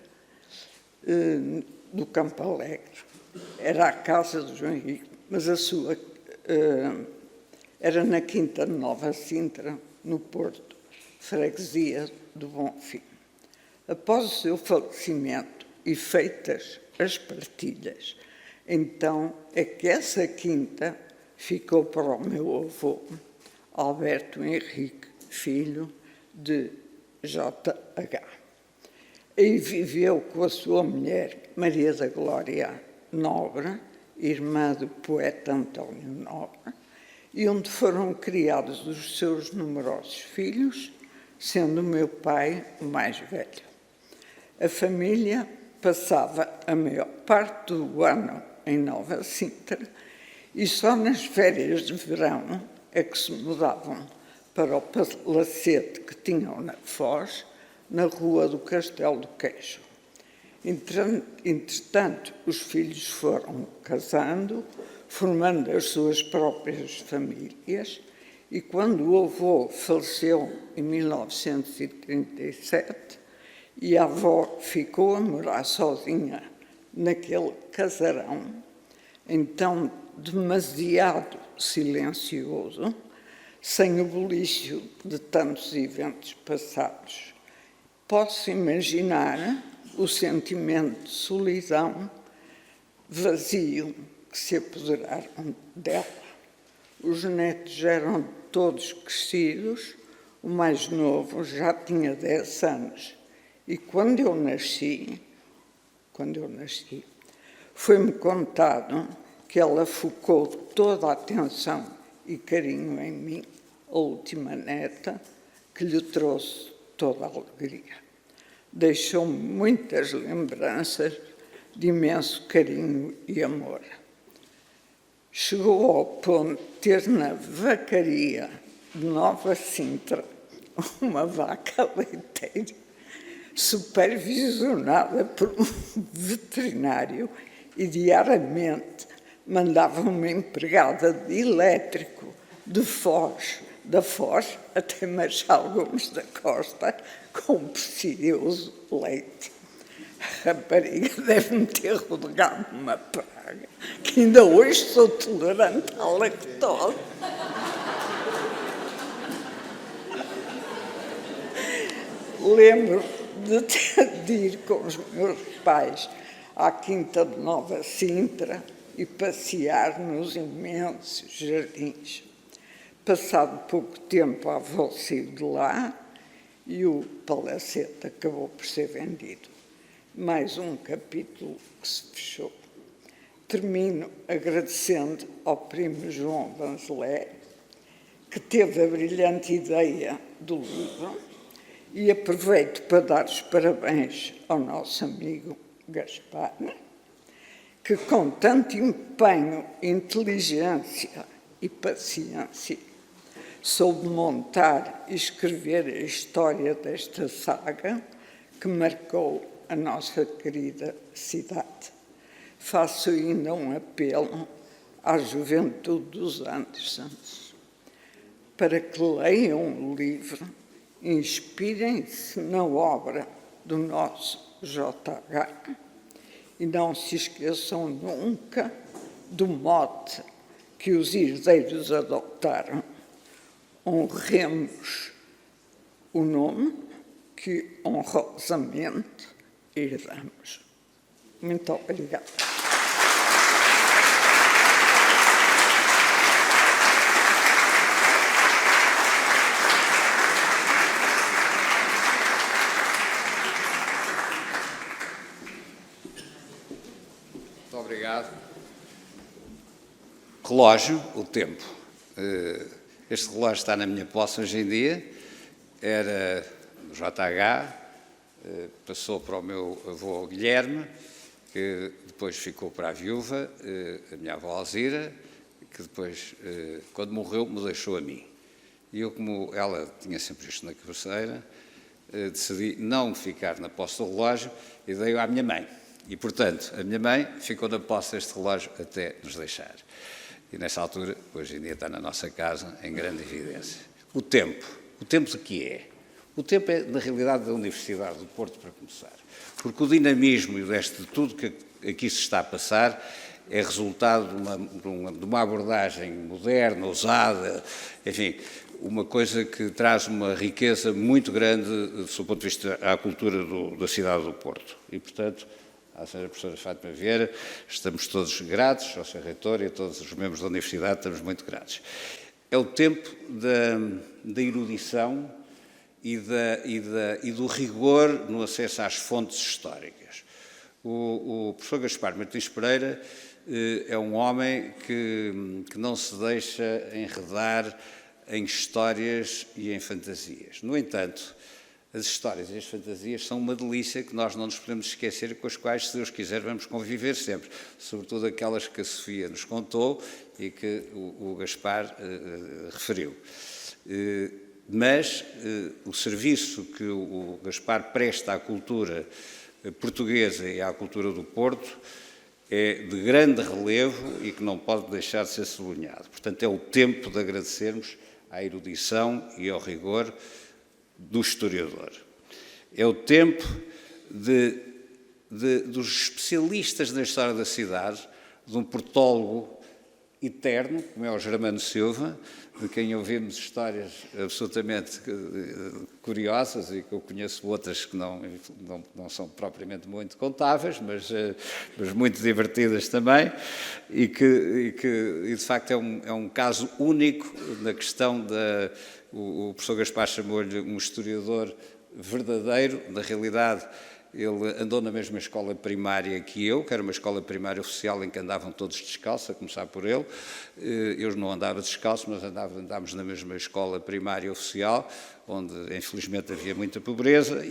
Speaker 8: do Campo Alegre. Era a casa do João Henrique, mas a sua era na Quinta de Nova Sintra, no Porto, freguesia do Bonfim. Após o seu falecimento e feitas as partilhas, então é que essa quinta ficou para o meu avô, Alberto Henrique, filho de J.H. Aí viveu com a sua mulher, Maria da Glória Nobre, irmã do poeta António Nobre, e onde foram criados os seus numerosos filhos, sendo o meu pai o mais velho. A família passava a maior parte do ano em Nova Sintra e só nas férias de verão é que se mudavam para o palacete que tinham na Foz, na rua do Castelo do Queijo. Entretanto, os filhos foram casando, formando as suas próprias famílias, e quando o avô faleceu em 1937 e a avó ficou a morar sozinha naquele casarão, então demasiado silencioso, sem o bulício de tantos eventos passados, posso imaginar o sentimento de solidão, vazio, que se apoderaram dela. Os netos eram todos crescidos, o mais novo já tinha 10 anos. E quando eu nasci, foi-me contado que ela focou toda a atenção e carinho em mim, a última neta, que lhe trouxe toda a alegria. Deixou-me muitas lembranças de imenso carinho e amor. Chegou ao ponto de ter na vacaria de Nova Sintra uma vaca leiteira supervisionada por um veterinário e diariamente mandava uma empregada de elétrico da Foz até Marechal Gomes da Costa com precioso leite. A rapariga deve-me ter rodegado uma praga, que ainda hoje sou tolerante à lactose. Lembro de ir com os meus pais à Quinta de Nova Sintra e passear nos imensos jardins. Passado pouco tempo, a avó saiu de lá e o palacete acabou por ser vendido. Mais um capítulo que se fechou. Termino agradecendo ao primo João Vanzelé, que teve a brilhante ideia do livro, e aproveito para dar os parabéns ao nosso amigo Gaspar, que com tanto empenho, inteligência e paciência soube montar e escrever a história desta saga que marcou a nossa querida cidade. Faço ainda um apelo à juventude dos Andersons para que leiam o livro, inspirem-se na obra do nosso J.H. e não se esqueçam nunca do mote que os herdeiros adotaram. Honremos o nome que honrosamente herdamos. Muito obrigada.
Speaker 9: Muito obrigado. Relógio, o tempo. Este relógio está na minha posse hoje em dia. Era do JH, passou para o meu avô Guilherme, que depois ficou para a viúva, a minha avó Alzira, que depois, quando morreu, me deixou a mim. E eu, como ela tinha sempre isto na cabeceira, decidi não ficar na posse do relógio e dei-o à minha mãe. E, portanto, a minha mãe ficou na posse deste relógio até nos deixar. E, nessa altura, hoje em dia está na nossa casa, em grande evidência. O tempo de que é? O tempo é, na realidade, da Universidade do Porto, para começar. Porque o dinamismo e o resto de tudo que aqui se está a passar é resultado de uma abordagem moderna, ousada, enfim. uma coisa que traz uma riqueza muito grande do seu ponto de vista à cultura da cidade do Porto. E, portanto, à senhora professora Fátima Vieira, estamos todos gratos, ao Sr. Reitor e a todos os membros da Universidade, estamos muito gratos. É o tempo da erudição e do rigor no acesso às fontes históricas. O professor Gaspar Martins Pereira é um homem que não se deixa enredar em histórias e em fantasias. No entanto, as histórias e as fantasias são uma delícia que nós não nos podemos esquecer e com as quais, se Deus quiser, vamos conviver sempre. Sobretudo aquelas que a Sofia nos contou e que o Gaspar referiu. Mas o serviço que o Gaspar presta à cultura portuguesa e à cultura do Porto é de grande relevo e que não pode deixar de ser sublinhado. Portanto, é o tempo de agradecermos à erudição e ao rigor do historiador. É o tempo dos especialistas na história da cidade, de um portólogo eterno, como é o Germano Silva, de quem ouvimos histórias absolutamente curiosas e que eu conheço outras que não são propriamente muito contáveis, mas muito divertidas também, e de facto é um caso único na questão o professor Gaspar chamou-lhe um historiador verdadeiro. Na realidade, ele andou na mesma escola primária que eu, que era uma escola primária oficial em que andavam todos descalços, a começar por ele. Eu não andava descalço, mas andámos na mesma escola primária oficial, onde infelizmente havia muita pobreza,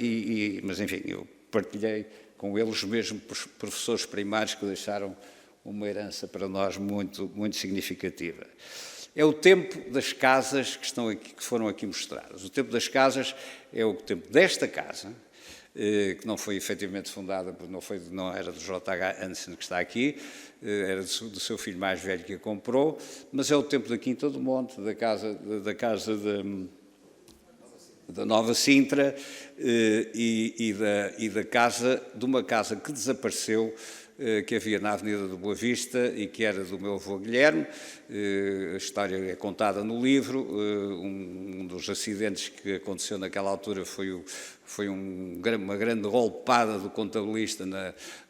Speaker 9: mas enfim, eu partilhei com ele os mesmos professores primários que deixaram uma herança para nós muito, muito significativa. É o tempo das casas que foram aqui mostradas. O tempo das casas é o tempo desta casa, que não foi efetivamente fundada, porque não era do J.H. Andersen que está aqui, era do seu filho mais velho que a comprou, mas é o tempo da Quinta do Monte, da casa da Nova Sintra e de uma casa que desapareceu, que havia na Avenida do Boa Vista e que era do meu avô Guilherme. A história é contada no livro. Um dos acidentes que aconteceu naquela altura foi uma grande golpada do contabilista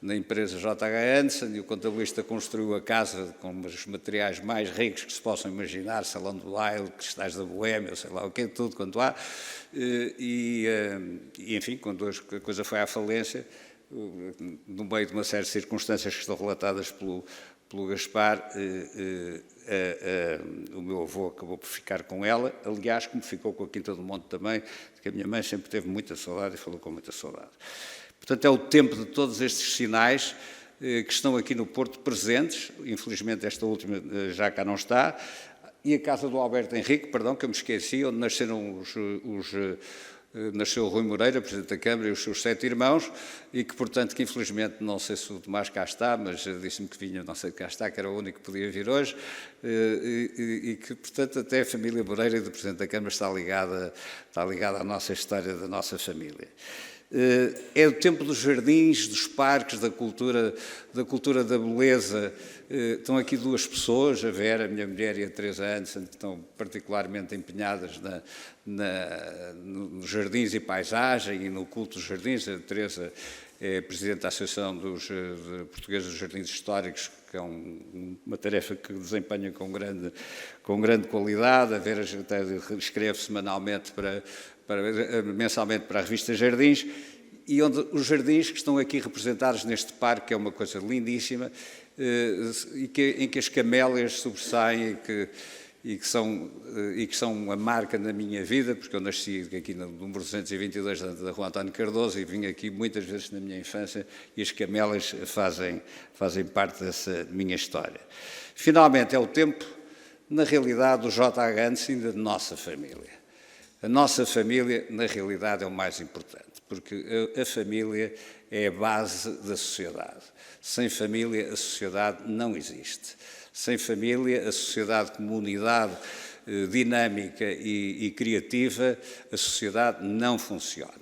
Speaker 9: na empresa J.H. Andersen, e o contabilista construiu a casa com os materiais mais ricos que se possam imaginar, salão de baile, cristais da Boémia, sei lá o que, tudo quanto há. Enfim, quando a coisa foi à falência, no meio de uma série de circunstâncias que estão relatadas pelo Gaspar, o meu avô acabou por ficar com ela, aliás, como ficou com a Quinta do Monte também, que a minha mãe sempre teve muita saudade e falou com muita saudade. Portanto, é o tempo de todos estes sinais que estão aqui no Porto presentes. Infelizmente, esta última já cá não está. E a casa do Alberto Henrique, perdão, que eu me esqueci, onde nasceram nasceu o Rui Moreira, Presidente da Câmara, e os seus 7 irmãos, e que, portanto, que infelizmente, não sei se o Tomás cá está, mas disse-me que vinha, não sei se cá está, que era o único que podia vir hoje, e que, portanto, até a família Moreira do Presidente da Câmara está ligada à nossa história, da nossa família. É o tempo dos jardins, dos parques, da cultura da beleza. Estão aqui 2 pessoas, a Vera, a minha mulher, e a Teresa Andersen, que estão particularmente empenhadas nos jardins e paisagem e no culto dos jardins. A Teresa é presidente da Associação Portuguesa dos Jardins Históricos, que é uma tarefa que desempenha com grande qualidade. A Vera até escreve mensalmente para a revista Jardins, e onde os jardins que estão aqui representados neste parque é uma coisa lindíssima, em que as camélias sobressaem e que são a marca na minha vida, porque eu nasci aqui no número 222 da Rua António Cardoso e vim aqui muitas vezes na minha infância, e as camélias fazem parte dessa minha história. Finalmente, é o tempo, na realidade, do J.H. Andersen e da nossa família. A nossa família, na realidade, é o mais importante, porque a família é a base da sociedade. Sem família, a sociedade não existe. Sem família, a sociedade como unidade dinâmica e criativa, a sociedade não funciona.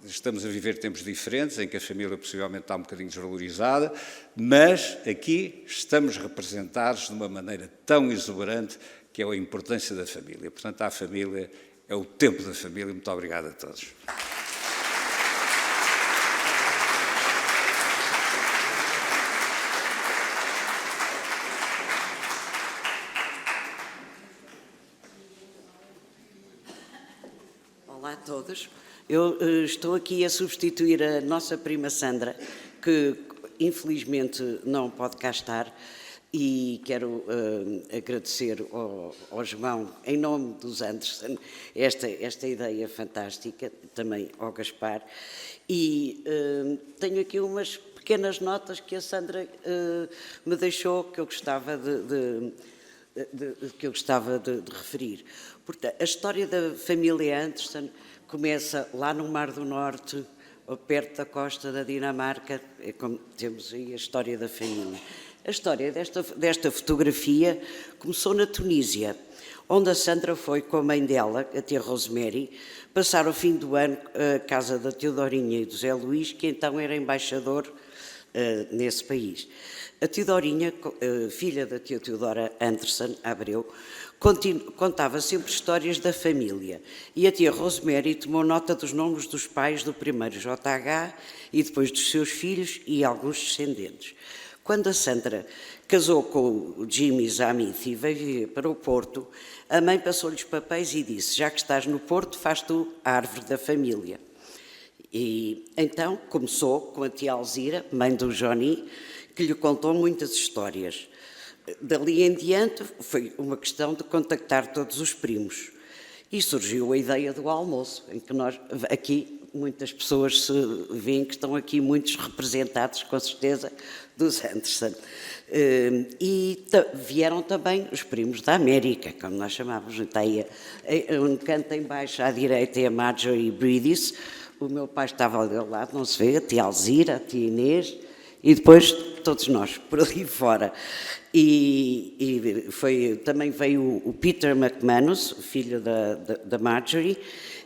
Speaker 9: Estamos a viver tempos diferentes, em que a família possivelmente está um bocadinho desvalorizada, mas aqui estamos representados de uma maneira tão exuberante que é a importância da família. Portanto, a família é o tempo da família. Muito obrigado a todos.
Speaker 10: Olá a todos. Eu estou aqui a substituir a nossa prima Sandra, que infelizmente não pode cá estar, e quero agradecer ao João, em nome dos Anderson, esta ideia fantástica, também ao Gaspar, e tenho aqui umas pequenas notas que a Sandra me deixou, que eu gostava de referir. Portanto, a história da família Anderson começa lá no Mar do Norte, perto da costa da Dinamarca, é como temos aí a história da família. A história desta fotografia começou na Tunísia, onde a Sandra foi com a mãe dela, a tia Rosemary, passar o fim do ano à casa da Teodorinha e do Zé Luís, que então era embaixador nesse país. A Teodorinha, filha da tia Teodora Anderson Abreu, contava sempre histórias da família, e a tia Rosemary tomou nota dos nomes dos pais do primeiro JH e depois dos seus filhos e alguns descendentes. Quando a Sandra casou com o Jimmy Zamith e veio viver para o Porto, a mãe passou-lhe os papéis e disse: já que estás no Porto, faz tu a árvore da família. E então começou com a tia Alzira, mãe do Johnny, que lhe contou muitas histórias. Dali em diante foi uma questão de contactar todos os primos. E surgiu a ideia do almoço, em que nós, aqui, muitas pessoas se veem que estão aqui muitos representados, com certeza, dos Anderson. E vieram também os primos da América, como nós chamávamos. Está aí, um canto em baixo à direita é a Marjorie Bridis. O meu pai estava ali ao lado, não se vê, a tia Alzira, a tia Inês, e depois todos nós, por ali fora. Também veio o Peter McManus, filho da Marjorie,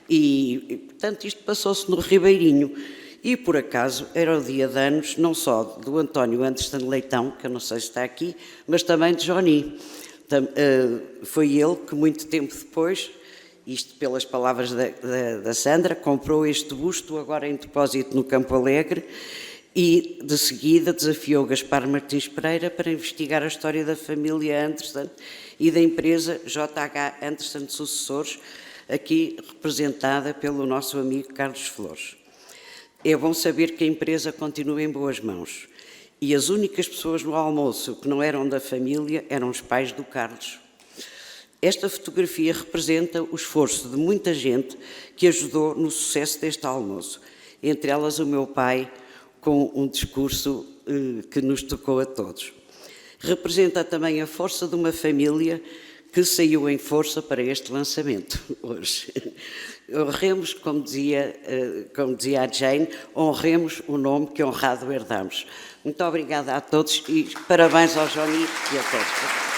Speaker 10: e portanto isto passou-se no Ribeirinho. E por acaso era o dia de anos não só do António Anderson Leitão, que eu não sei se está aqui, mas também de Johnny. Foi ele que muito tempo depois, isto pelas palavras da Sandra, comprou este busto agora em depósito no Campo Alegre, e de seguida desafiou Gaspar Martins Pereira para investigar a história da família Anderson e da empresa JH Anderson Sucessores, aqui representada pelo nosso amigo Carlos Flores. É bom saber que a empresa continua em boas mãos, e as únicas pessoas no almoço que não eram da família eram os pais do Carlos. Esta fotografia representa o esforço de muita gente que ajudou no sucesso deste almoço, entre elas o meu pai, com um discurso que nos tocou a todos. Representa também a força de uma família que saiu em força para este lançamento hoje. Honremos, como dizia a Jane, honremos o nome que honrado herdamos. Muito obrigada a todos e parabéns ao Johnny e a todos.